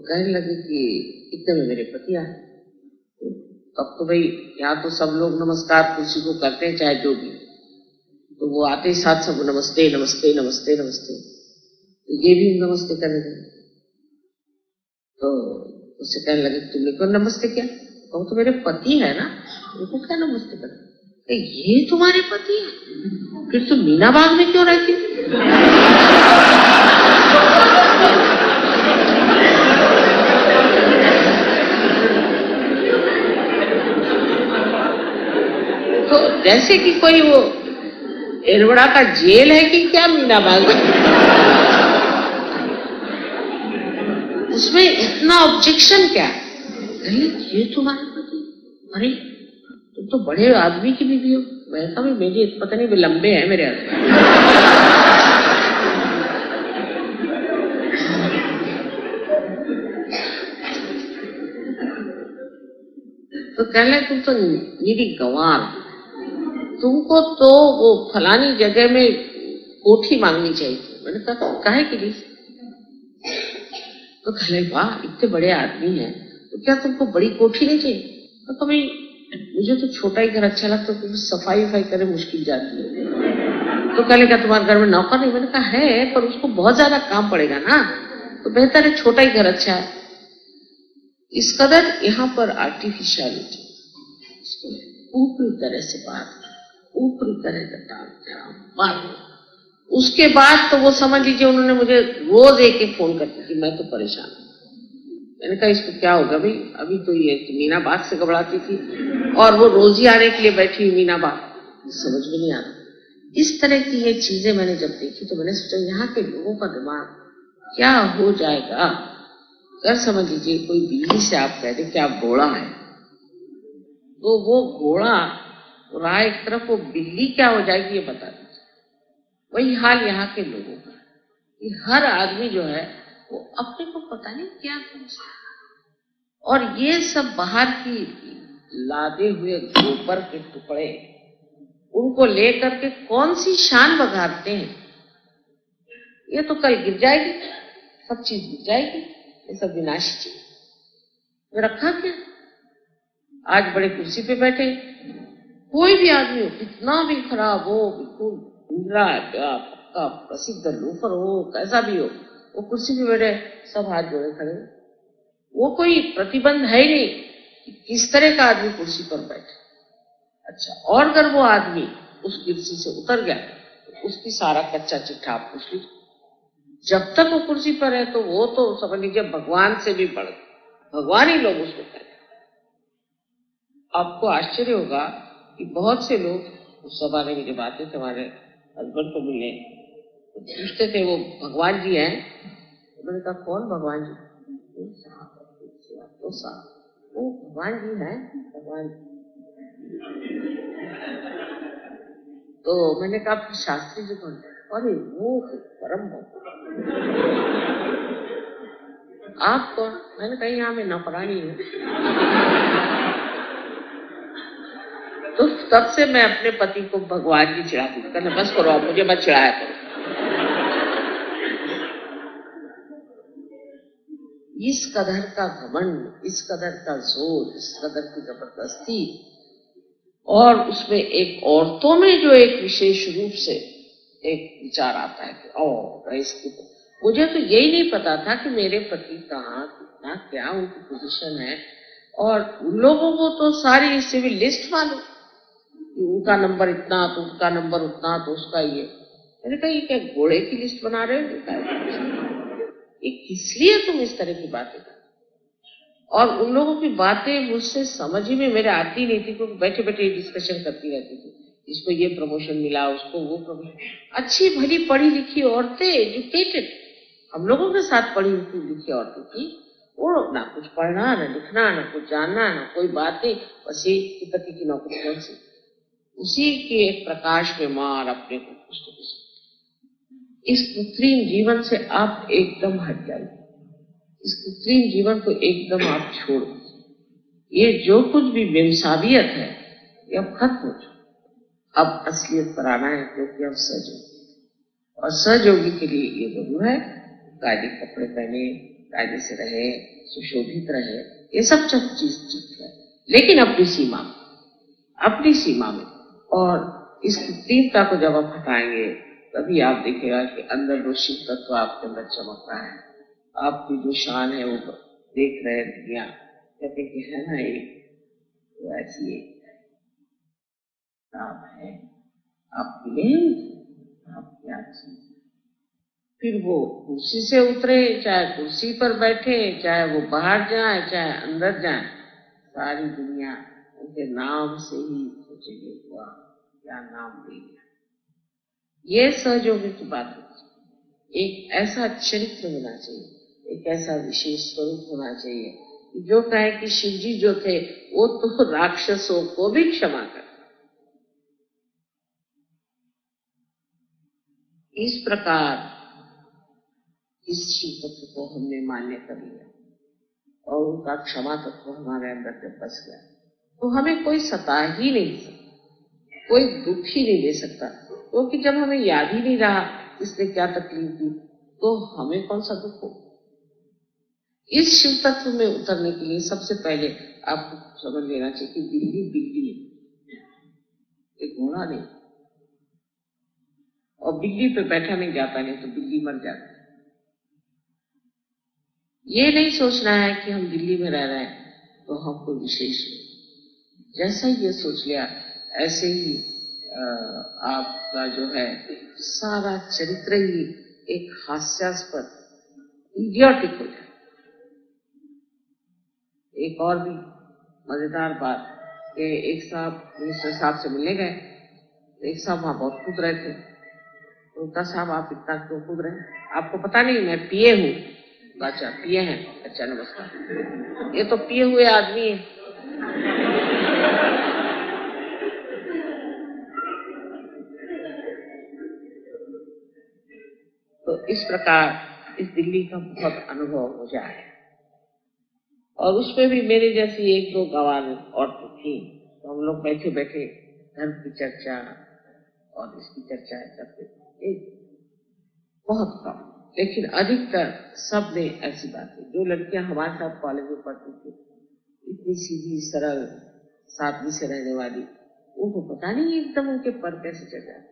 कहने लगे कि इतने में मेरे पति आए। तब तो भाई यहाँ तो सब लोग नमस्कार कुर्सी को करते हैं चाहे जो भी, तो वो आते ही साथ सब नमस्ते नमस्ते नमस्ते नमस्ते, तो ये भी नमस्ते करने लगे। तो उससे कहने लगे तुमने क्यों नमस्ते किया? वो तो मेरे पति है ना, उनको क्या नमस्ते कर? ये तुम्हारे पति है, फिर तुम मीना बाग में क्यों रहती? तो जैसे कि कोई वो एरवड़ा का जेल है कि क्या मीना बाग में। इसमें इतना ऑब्जेक्शन क्या? अरे ये तुम्हारे पति, अरे तुम तो बड़े आदमी की बीवी हो। मैं कहा मेरी पता नहीं, वे लंबे हैं मेरे हस्बैंड। तो कहने तुम तो मेरी गंवार, तुमको तो वो फलानी जगह में कोठी मांगनी चाहिए। मैंने कहा काहे के लिए? तो कहने वाह इतने बड़े आदमी हैं, तो क्या तुमको बड़ी कोठी नहीं चाहिए? तो भाई मुझे तो छोटा ही घर अच्छा लगता है, क्योंकि सफाई वफाई करे मुश्किल जाती है। तो कहने का तुम्हारे घर में नौकर नहीं? मैंने कहा है, पर उसको बहुत ज्यादा काम पड़ेगा ना, तो बेहतर है छोटा ही घर अच्छा है। इस कदर यहाँ पर आर्टिफिशियलिटी, ऊपरी तरह से बात, ऊपरी तरह का बात। उसके बाद तो वो समझ लीजिए उन्होंने मुझे रोज एक फोन करती थी, मैं तो परेशान हूं। मैंने कहा इसको क्या होगा भाई, अभी तो ये मीनाबाद से घबराती थी और वो रोज ही आने के लिए बैठी हुई मीनाबाद, समझ में नहीं आ रहा। इस तरह की ये चीजें मैंने जब देखी तो मैंने सोचा यहाँ के लोगों का दिमाग क्या हो जाएगा। अगर समझ लीजिए कोई बिल्ली से आप कहते कि आप घोड़ा है, तो वो घोड़ा रहा एक तरफ, वो बिल्ली क्या हो जाएगी ये बता दीजिए। वही हाल यहाँ के लोगों का, कि हर आदमी जो है वो अपने को पता नहीं क्या समझता है। और ये सब बाहर की लादे हुए गोबर के टुकड़े, उनको लेकर के कौन सी शान बघारते हैं। ये तो कल गिर जाएगी, सब चीज गिर जाएगी, ये सब विनाशी चीज रखा क्या। आज बड़े कुर्सी पे बैठे, कोई भी आदमी हो, कितना भी खराब हो, बिल्कुल पक्का प्रसिद्ध लोफर हो, कैसा भी हो, वो कुर्सी पे बैठे सब हाथ जोड़े खड़े। वो कोई प्रतिबंध है ही नहीं कि किस तरह का आदमी कुर्सी पर बैठे। अच्छा, और अगर वो आदमी उस कुर्सी से उतर गया तो उसकी सारा कच्चा चिट्ठा आप पूछ लीजिए। जब तक वो कुर्सी पर है तो वो तो समझ लीजिए भगवान से भी बढ़, भगवान ही लोग उसको कहते हैं। आपको आश्चर्य होगा कि बहुत से लोग उस सभा में जब आते थे हमारे हस्बैंड को मिलने, तो पूछते थे वो भगवान जी हैं? मैंने कहा कौन भगवान जी? तो साहब वो भगवान जी हैं, भगवान। तो मैंने कहा शास्त्री जी कौन? अरे वो परम भगवान। आप कौन? मैंने कहा यहाँ मैं नौकरानी हूँ। तो तब से मैं अपने पति को भगवान जी चिढ़ाती हूँ, कहना बस करो, आप मुझे मत चिढ़ाया करो। इस कदर का घमंड, इस कदर का जोर, इस कदर की जबरदस्ती, और उसमें एक औरतों में जो एक विशेष रूप से एक विचार आता है कि ओ इसकी, मुझे तो यही नहीं पता था कि मेरे पति कहाँ, कितना, क्या उनकी पोजीशन है। और उन लोगों को तो सारी सिविल लिस्ट मालूम, उनका नंबर इतना तो उसका नंबर उतना तो उसका ये। मैंने कहा ये क्या घोड़े की लिस्ट बना रहे हो? ये किस लिए तुम इस तरह की बातें कर? और उन लोगों की बातें मुझसे समझ ही में मेरे आती नहीं थी, क्योंकि बैठे बैठे डिस्कशन करती रहती थी, इसको ये प्रमोशन मिला, उसको वो प्रमोशन। अच्छी भली पढ़ी लिखी औरतें, एजुकेटेड, हम लोगों के साथ पढ़ी लिखी औरतें थी, वो ना कुछ पढ़ना, ना लिखना, ना कुछ जानना, ना कोई बातें, बस ये कि पति की नौकरी कौन सी, उसी के एक प्रकाश में मार अपने को कुछ तो कुछ। इस कृत्रिम जीवन से आप एकदम हट जाइए, इस कृत्रिम जीवन को एकदम आप छोड़ दीजिए। ये जो कुछ भी बेमसाबियत है ये अब खत्म हो चुका, अब असलियत पर आना है, क्योंकि अब सहयोगी, और सहयोगी के लिए ये जरूर है कायदे कपड़े पहने, कायदे से रहे, सुशोभित रहे, ये सब चीज ठीक है, लेकिन अपनी सीमा में, अपनी सीमा में। और इस कृत्रिमता को जब आप हटाएंगे तभी आप देखिएगा कि अंदर जो शिव तत्व आपके अंदर चमक रहा है, आपकी जो शान है वो देख रहे दुनिया, कहते कि है ना एक ऐसी एक आप है, आप मिले, आप क्या चीज। फिर वो कुर्सी से उतरे, चाहे कुर्सी पर बैठे, चाहे वो बाहर जाए, चाहे अंदर जाए, सारी दुनिया उनके नाम से ही सोचेगी हुआ क्या नाम देंगे। ये सहयोगी की बात है, एक ऐसा चरित्र होना चाहिए एक ऐसा विशेष स्वरूप होना चाहिए जो कहे कि शिव जी जो थे वो तो राक्षसों को भी क्षमा कर। इस प्रकार इस शिव तत्व को हमने मान्य कर लिया और उनका क्षमा तत्व हमारे अंदर जब बस गया तो हमें कोई सता ही नहीं सकता, कोई दुख ही नहीं दे सकता, क्योंकि जब हमें याद ही नहीं रहा इसने क्या तकलीफ दी तो हमें कौन सा दुख हो। इस शिव तत्व में उतरने के लिए सबसे पहले आपको समझ लेना चाहिए कि बिल्ली बिल्ली है, एक घोड़ा नहीं। और बिल्ली पे बैठा नहीं जाता, नहीं तो बिल्ली मर जाती। ये नहीं सोचना है कि हम दिल्ली में रह रहे हैं तो हम कोई विशेष नहीं। जैसा ही ये सोच लिया ऐसे ही आपका जो है सारा चरित्र ही एक हास्यास्पद इडियोटिक हो जाए। एक और भी मजेदार बात कि एक साहब मिनिस्टर साहब से मिलने गए, एक साहब वहां बहुत कूद रहे थे। उनका साहब आप इतना क्यों कूद रहे हैं? आपको पता नहीं मैं पिए हूँ? अच्छा पिए हैं, अच्छा नमस्कार। ये तो पिए हुए आदमी है। तो इस प्रकार इस दिल्ली का बहुत अनुभव हो जाए और उसमें भी मेरे जैसी एक दो गवार औरतें थी, तो हम लोग बैठे बैठे धर्म की चर्चा और इसकी चर्चा करते थे। बहुत कम, लेकिन अधिकतर सब ने ऐसी बातें, जो लड़कियां हमारे साथ कॉलेज में पढ़ती थी, इतनी सीधी सरल सादगी से रहने वाली, उनको पता नहीं एकदम उनके पर कैसे चढ़ जाए।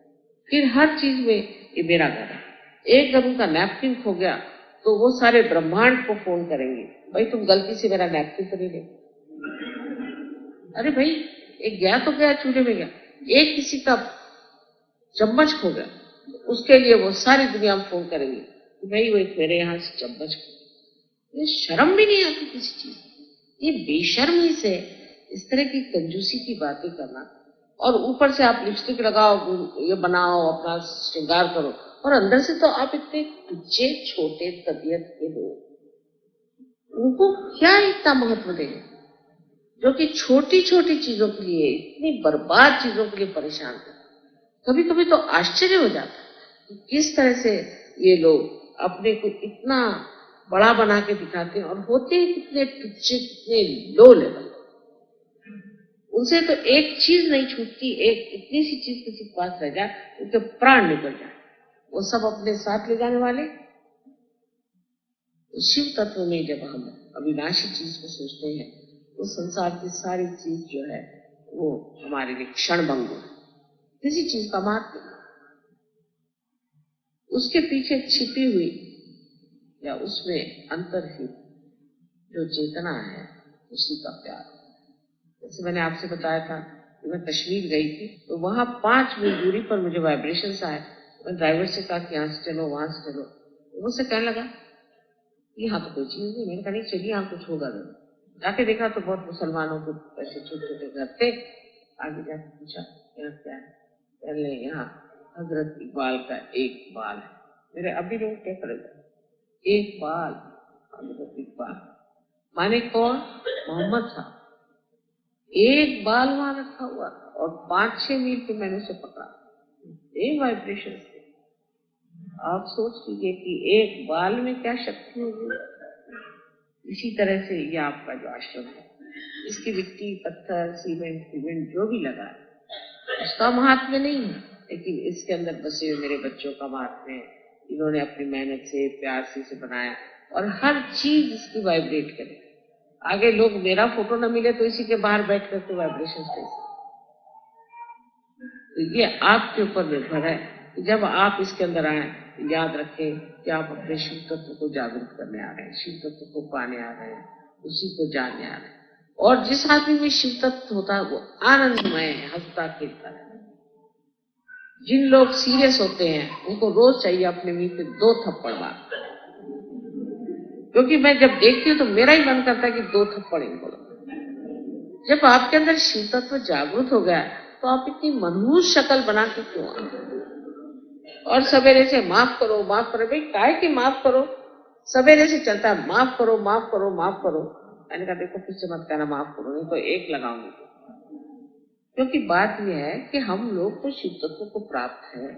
फिर हर चीज में ये मेरा गाना, एक जब उनका नैपकिन खो गया तो वो सारे ब्रह्मांड को फोन करेंगे, भाई तुम गलती से मेरा नैपकिन तो नहीं ले। अरे भाई एक गया तो गया, चूल्हे में गया। एक किसी का चम्मच खो गया, उसके लिए वो सारी दुनिया में फोन करेंगे कि भाई वो एक मेरे यहाँ से चम्मच खो। ये शर्म भी नहीं आती किसी चीज, ये बेशर्मी से इस तरह की कंजूसी की बातें करना। और ऊपर से आप लिपस्टिक लगाओ, ये बनाओ, अपना श्रृंगार करो, और अंदर से तो आप इतने तुच्छे छोटे तबीयत के लोग, उनको क्या इतना महत्व देंगे जो कि छोटी छोटी चीजों के लिए, इतनी बर्बाद चीजों के लिए परेशान है। कभी कभी तो आश्चर्य हो जाता है कि किस तरह से ये लोग अपने को इतना बड़ा बना के दिखाते हैं और होते हैं कितने तुच्छे, कितने लो लेवल। उनसे तो एक चीज नहीं छूटती, एक इतनी सी चीज किसी के पास रह जाए उनके प्राण निकल जाए, वो सब अपने साथ ले जाने वाले। तो शिव तत्व में जब हम अविनाशी चीज को सोचते हैं तो संसार की सारी चीज जो है वो हमारे लिए क्षण भंग है। किसी चीज का महत्व, उसके पीछे छिपी हुई या उसमें अंतर्हित जो चेतना है उसी का प्यार। जैसे मैंने आपसे बताया था कि मैं कश्मीर गई थी तो वहां 5 मील दूरी पर मुझे वाइब्रेशंस आए। मैं ड्राइवर से कहा कि यहाँ से चलो, वहां से चलो। वो मुझसे कहने लगा यहाँ तो कोई चीज नहीं। मैंने कहा नहीं चलिए, यहाँ कुछ होगा जरूर। जाके देखा तो बहुत मुसलमानों के ऐसे छोटे छोटे घर थे। आगे जाके पूछा यहाँ क्या है? कहने यहाँ हजरत इकबाल का एक बाल है। मेरे अभी लोग क्या करेगा, एक बाल हजरत इकबाल माने कौन? मोहम्मद साहब। एक बाल वहां रखा हुआ और 5-6 मील पे मैंने उसे पकड़ा। एक वाइब्रेशन से आप सोच लीजिए कि एक बाल में क्या शक्ति होगी। इसी तरह से ये आपका जो आश्रम है, इसकी मिट्टी, पत्थर, सीमेंट जो भी लगा है उसका महात्म्य नहीं है, लेकिन इसके अंदर बसे हुए मेरे बच्चों का महात्म्य है। इन्होंने अपनी मेहनत से, प्यार से इसे बनाया और हर चीज इसकी वाइब्रेट करे। आगे लोग मेरा फोटो न मिले तो इसी के बाहर बैठ करके वाइब्रेशन दे। तो ये आपके ऊपर निर्भर है कि जब आप इसके अंदर आए तो याद रखें कि आप अपने शिव तत्व को जागरूक करने आ रहे हैं, शिव तत्व को पाने आ रहे हैं, उसी को जानने आ रहे हैं। और जिस आदमी में शिव तत्व होता है वो आनंदमय है, हंसता खेलता है। जिन लोग सीरियस होते हैं उनको रोज चाहिए अपने मुंह पे 2 थप्पड़ मार, क्योंकि मैं जब देखती हूँ तो मेरा ही मन करता है कि 2 थप्पड़ इनको लो। जब आपके अंदर शिव तत्व जागृत हो गया तो आप इतनी मनहूस शक्ल बना के क्यों आए और सवेरे से माफ करो, माफ करो। भाई काहे की माफ करो? सवेरे से चलता है, माफ करो माफ करो माफ करो। मैंने कहा देखो फिर से मत कहना माफ करो, नहीं तो एक लगाऊंगी। क्योंकि बात यह है कि हम लोग तो शिव तत्व को प्राप्त है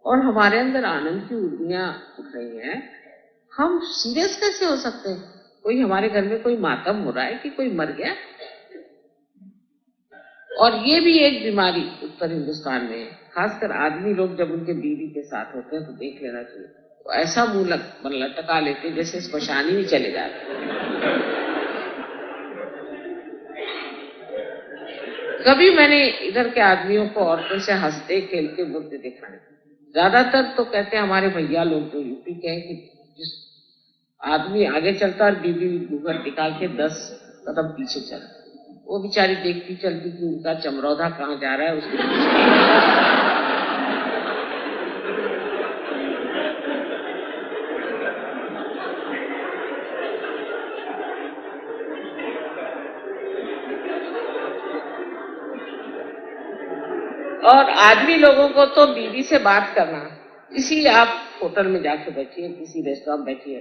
और हमारे अंदर आनंद की ऊर्मियां उठ रही हैं। हम सीरियस कैसे हो सकते हैं? कोई हमारे घर में कोई मातम हो रहा है कि कोई मर गया? और ये भी एक बीमारी उत्तर हिंदुस्तान में है, खासकर आदमी लोग जब उनके बीवी के साथ होते हैं तो देख लेना चाहिए, तो ऐसा मुंह लटका लेते हैं जैसे स्मशानी ही चले जाते हैं। कभी मैंने इधर के आदमियों को औरतों से हंसते खेलते बोलते देखा नहीं। ज्यादातर तो कहते हैं हमारे भैया लोग जो यूपी के हैं कि जिस आदमी आगे चलता और बीवी घूंघट निकाल के 10 कदम पीछे चलता, वो बेचारी देखती चलती कि उनका चमरौधा कहाँ जा रहा है उसको। और आदमी लोगों को तो बीवी से बात करना, किसी आप होटल में जाके बैठिए, किसी रेस्टोरेंट में बैठिए,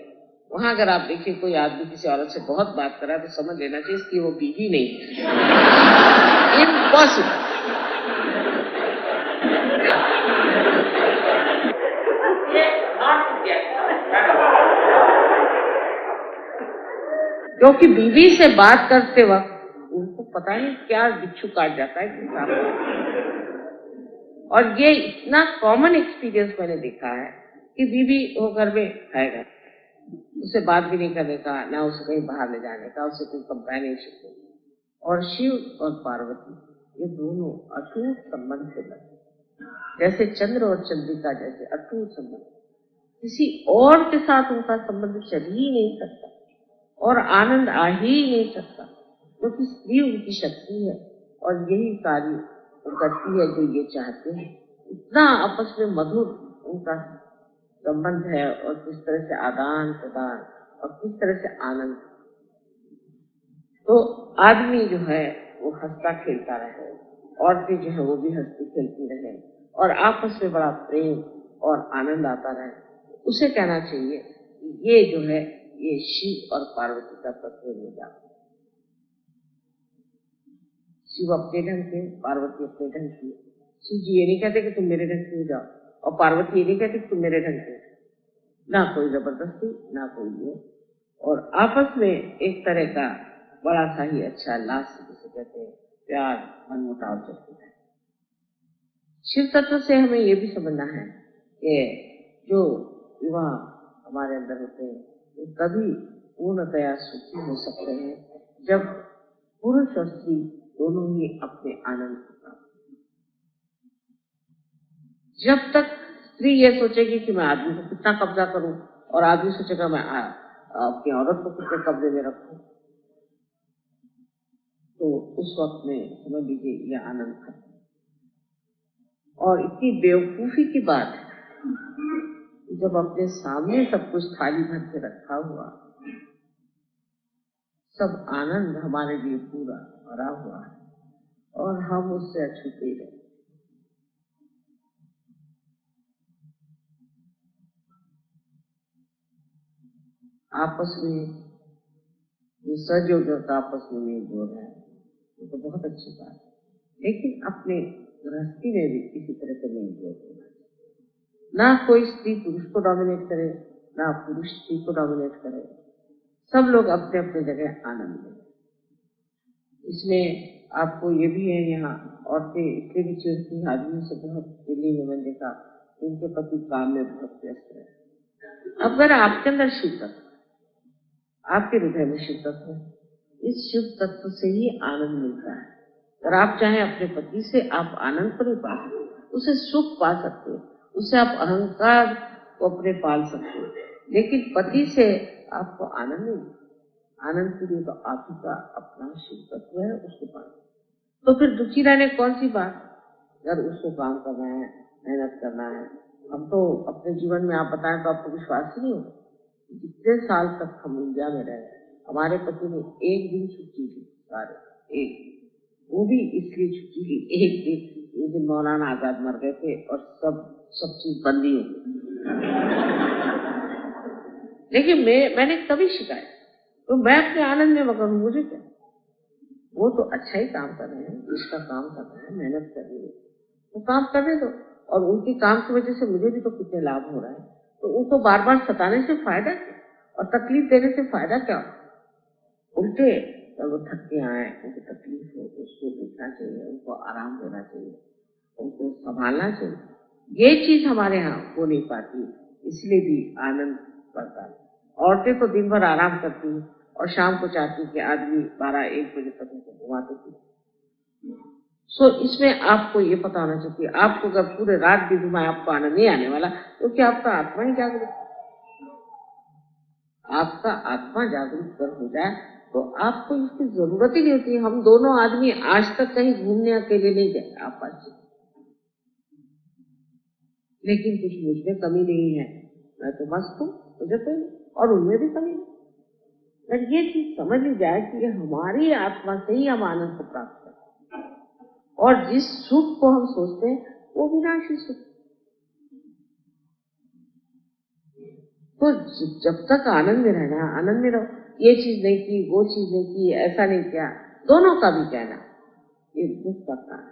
वहां अगर आप देखिए कोई आदमी किसी औरत से बहुत बात कर रहा है तो समझ लेना चाहिए इसकी वो बीवी नहीं है। इम्पॉसिबल। क्योंकि बीवी से बात करते वक्त उनको पता नहीं क्या बिच्छू काट जाता है। और ये इतना कॉमन एक्सपीरियंस मैंने देखा है कि बीवी वो घर में खाएगा, उससे बात भी नहीं करने का, ना उसे कहीं बाहर ले जाने का, उससे कोई कंपेनियनशिप नहीं। और शिव और पार्वती ये दोनों अटूट संबंध से बने, जैसे चंद्र और चंद्रिका जैसे अटूट संबंध। किसी और के साथ उनका संबंध चल ही नहीं सकता और आनंद आ ही नहीं सकता, क्योंकि स्त्री उनकी शक्ति है और यही कार्य करती है जो ये चाहते हैं। इतना आपस में मधुर उनका संबंध है और किस तरह से आदान प्रदान और किस तरह से आनंद। तो आदमी जो है वो हंसता खेलता रहे, औरतें जो है वो भी हंसती खेलती रहे और आपस में बड़ा प्रेम और आनंद आता रहे। उसे कहना चाहिए ये जो है ये शिव और पार्वती का तत्व मिला। शिव अपने ढंग से, पार्वती अपने ढंग से। शिव जी ये नहीं कहते कि तुम मेरे ढंग से जाओ और पार्वती ये नहीं कहती कि तुम मेरे ढंग से, ना कोई जबरदस्ती ना कोई ये, और आपस में एक तरह का बड़ा सा ही अच्छा लास्ट जिसे कहते हैं प्यार मनमुटाव चलता है। शिव तत्व से हमें ये भी समझना है कि जो विवाह हमारे अंदर होते हैं वो तभी पूर्णतया सुखी हो सकते हैं जब पुरुष और स्त्री दोनों ही अपने आनंद को प्राप्त। जब तक स्त्री ये सोचेगी कि मैं आदमी को कितना कब्जा करूं और आदमी सोचेगा मैं अपनी औरत को कितने कब्जे में रखूं, तो उस वक्त में समझ लीजिए यह आनंद खत्म। और इतनी बेवकूफी की बात है जब अपने सामने सब कुछ थाली भर के रखा हुआ, सब आनंद हमारे लिए पूरा भरा हुआ है और हम उससे अछूते रहे। आपस में जो सहयोग का आपस में मेल जोड़ है वो तो बहुत अच्छी बात है, लेकिन अपने गृहस्थी में भी किसी तरह से मेल जोड़ होना चाहिए। ना कोई स्त्री पुरुष को डोमिनेट करे, ना पुरुष स्त्री को डोमिनेट करे, सब लोग अपने अपने जगह आनंद लें। इसमें आपको ये भी है, यहाँ औरतें इसलिए भी चिड़ती आदमी से बहुत, दिल्ली में मैंने देखा उनके पति काम में बहुत व्यस्त है। अगर आपके अंदर शिव तत्व, आपके हृदय में शिव तत्व है, इस शिव तत्व से ही आनंद मिलता है। अगर आप चाहें अपने पति से आप आनंद को नहीं पा सकते, उसे सुख पा सकते, उससे आप अहंकार को अपने पाल सकते, लेकिन पति से आपको आनंद नहीं। आनंद के लिए तो आप ही का अपना शिव तत्व है, उसको पाना। तो फिर दुखी रहने कौन सी बात, अगर उसको काम करना है, मेहनत करना है। हम तो अपने जीवन में आप बताएं तो आपको विश्वास ही नहीं होगा, जितने साल तक हम इंडिया में रहे हमारे पति ने एक दिन छुट्टी ली, सारे एक, वो भी इसलिए छुट्टी ली एक दिन, उस दिन मौलाना आजाद मर गए थे और सब चीज बंदी हो गई। लेकिन मैंने कभी शिकायत, तो मैं अपने आनंद में मगन हूँ, मुझे क्या, वो तो अच्छा ही काम कर रहे हैं, जिसका काम कर रहे हैं, मेहनत कर रही है, वो काम करने दो। और उनके काम की वजह से मुझे भी तो कितने लाभ हो रहा है, तो उनको बार बार सताने से फायदा क्या, और तकलीफ देने से फायदा क्या। उल्टे जब वो थक के आए, उनको तकलीफ हो तो उसको देखना चाहिए, उनको आराम देना चाहिए, उनको संभालना चाहिए। ये चीज हमारे यहाँ हो नहीं पाती, इसलिए भी आनंद पड़ता है। औरतें तो दिन भर आराम करती हैं और शाम को चाहती कि आदमी 12-1 बजे तक उनको घुमाते थे। सो इसमें आपको ये पता होना चाहिए, आपको अगर पूरे रात भी घुमाए आपको आनंद नहीं आने वाला, तो क्या आपका आत्मा ही जागरूक, आपका आत्मा जागरूक कर हो जाए तो आपको इसकी जरूरत ही नहीं होती। हम दोनों आदमी आज तक कहीं घूमने अकेले नहीं गए आप पास, लेकिन कुछ मुझ में कमी नहीं है, मैं तो मस्त हूँ, मुझे तो और उनमें भी कमी नहीं। अगर ये चीज समझ ली जाए कि ये हमारी आत्मा से ही हम आनंद को प्राप्त करते हैं, और जिस सुख को हम सोचते हैं वो विनाशी सुख, तो जब तक आनंद में रहना, आनंद में रहो। ये चीज नहीं की, वो चीज नहीं की, ऐसा नहीं किया, दोनों का भी कहना ये दुख का कारण।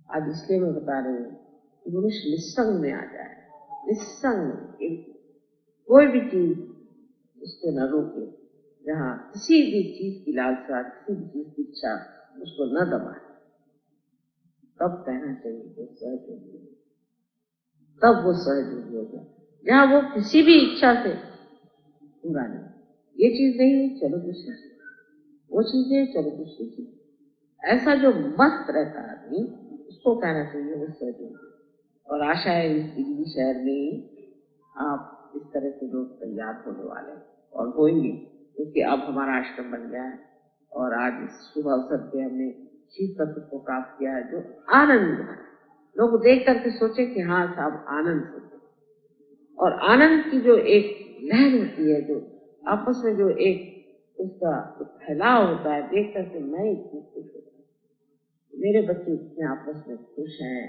आज इसलिए मैं बता रही हूँ कि मनुष्य निस्संग में आ जाए, निस्संग, कोई भी चीज उसको न रोके, जहाँ किसी भी चीज की लालसा, किसी भी चीज की इच्छा उसको न दबाए, तब कहना चाहिए वो सहज होगी, तब वो सहज होगी हो जाए। जहाँ वो किसी भी इच्छा से पूरा नहीं, ये चीज नहीं है चलो दूसरी, वो चीज है चलो दूसरी चीज, ऐसा जो मस्त रहता है आदमी, उसको कहना चाहिए वो सहज होगी। और आशा है इस दिल्ली शहर में आप इस तरह के लोग तैयार होने वाले और होंगे, क्योंकि अब हमारा आश्रम बन गया है और आज इस शुभ अवसर पे हमने शिव तत्व को प्राप्त किया है, जो आनंद है। लोग देख करके सोचे कि हाँ साहब आनंद होते, और आनंद की जो एक लहर होती है, जो आपस में जो एक उसका फैलाव होता है, देख करके मैं इतनी खुश होता हूँ, मेरे बच्चे इतने आपस में खुश हैं,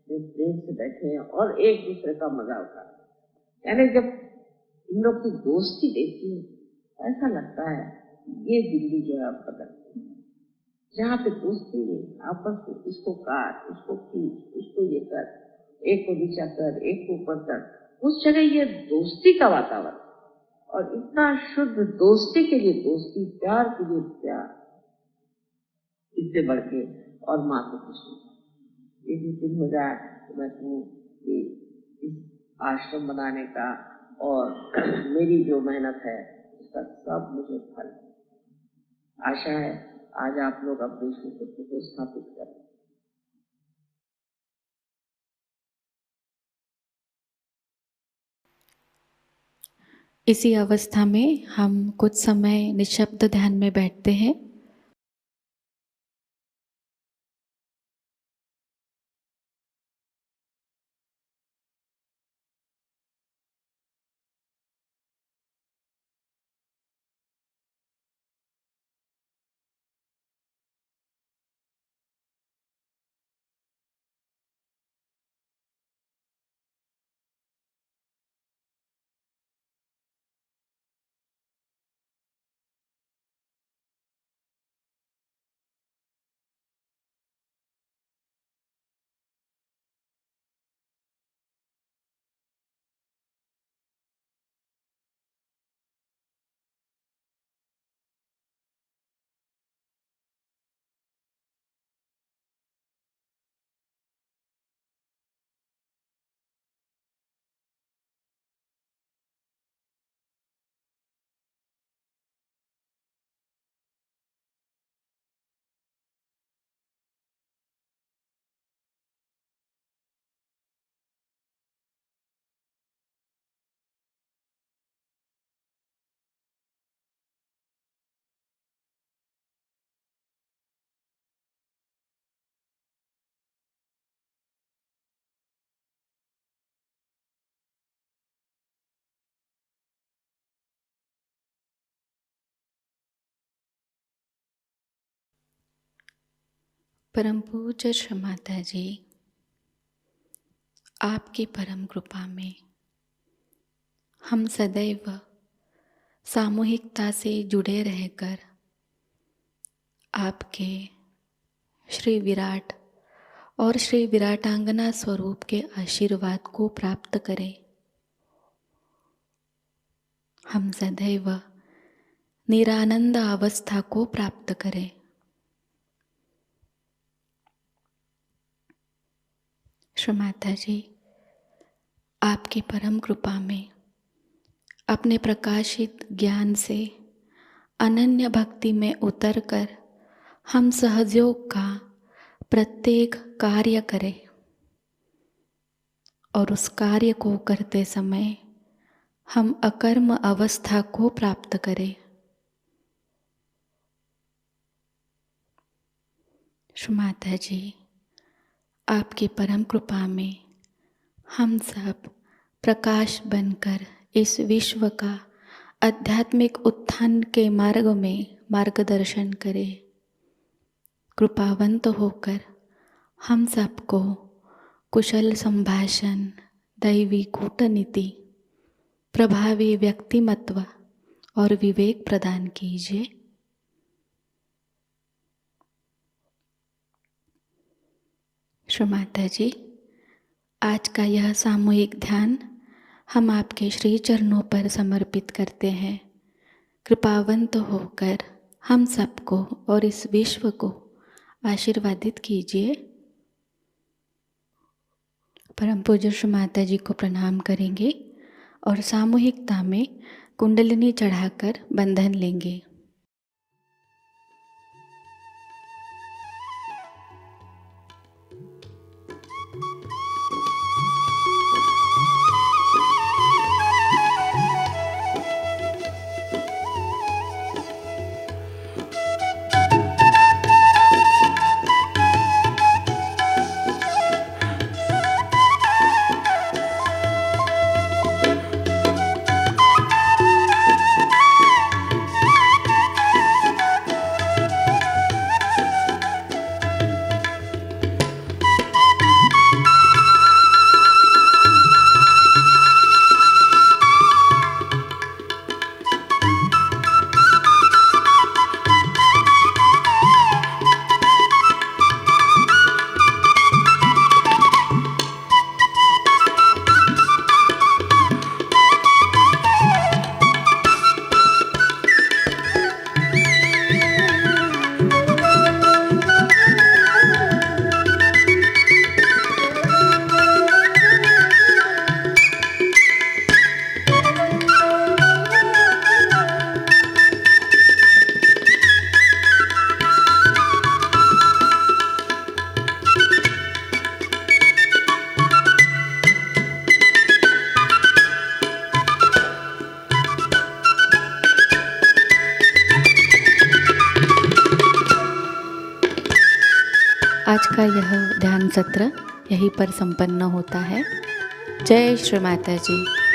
जो प्रेम से बैठे हैं और एक दूसरे का मजा उठा रहे हैं। यानी जब इन लोग की दोस्ती देखती हूँ ऐसा लगता है ये दिल्ली जो है अब बदलती है, जहाँ पे दोस्ती नहीं, आपस में इसको काट, उसको खींच, उसको ये कर, एक को नीचा कर, एक को ऊपर कर, उस जगह ये दोस्ती का वातावरण, और इतना शुद्ध दोस्ती के लिए दोस्ती, प्यार के लिए प्यार, इससे बढ़ के और माँ को खुश नहीं। ये जिस दिन हो जाए तो मैं कहूँ कि इस आश्रम बनाने का और मेरी जो मेहनत है उसका सब मुझे फल। आशा है आज आप लोग अपने शिव को स्थापित करें। इसी अवस्था में हम कुछ समय निशब्द ध्यान में बैठते हैं। परम पूज्य शमाता जी, आपकी परम कृपा में हम सदैव सामूहिकता से जुड़े रहकर आपके श्री विराट और श्री विराटांगना स्वरूप के आशीर्वाद को प्राप्त करें। हम सदैव निरानंद अवस्था को प्राप्त करें। श्री माता जी, आपकी परम कृपा में अपने प्रकाशित ज्ञान से अनन्य भक्ति में उतरकर हम सहयोग का प्रत्येक कार्य करें और उस कार्य को करते समय हम अकर्म अवस्था को प्राप्त करें। श्री माता जी, आपकी परम कृपा में हम सब प्रकाश बनकर इस विश्व का आध्यात्मिक उत्थान के मार्ग में मार्गदर्शन करें। कृपावंत होकर हम सबको कुशल संभाषण, दैवी कूटनीति, प्रभावी व्यक्तिमत्व और विवेक प्रदान कीजिए। श्री माता जी, आज का यह सामूहिक ध्यान हम आपके श्री चरणों पर समर्पित करते हैं। कृपावंत होकर हम सबको और इस विश्व को आशीर्वादित कीजिए। परम पूज्य श्री माता जी को प्रणाम करेंगे और सामूहिकता में कुंडलिनी चढ़ाकर बंधन लेंगे। आज का यह ध्यान सत्र यहीं पर संपन्न होता है। जय श्री माता जी।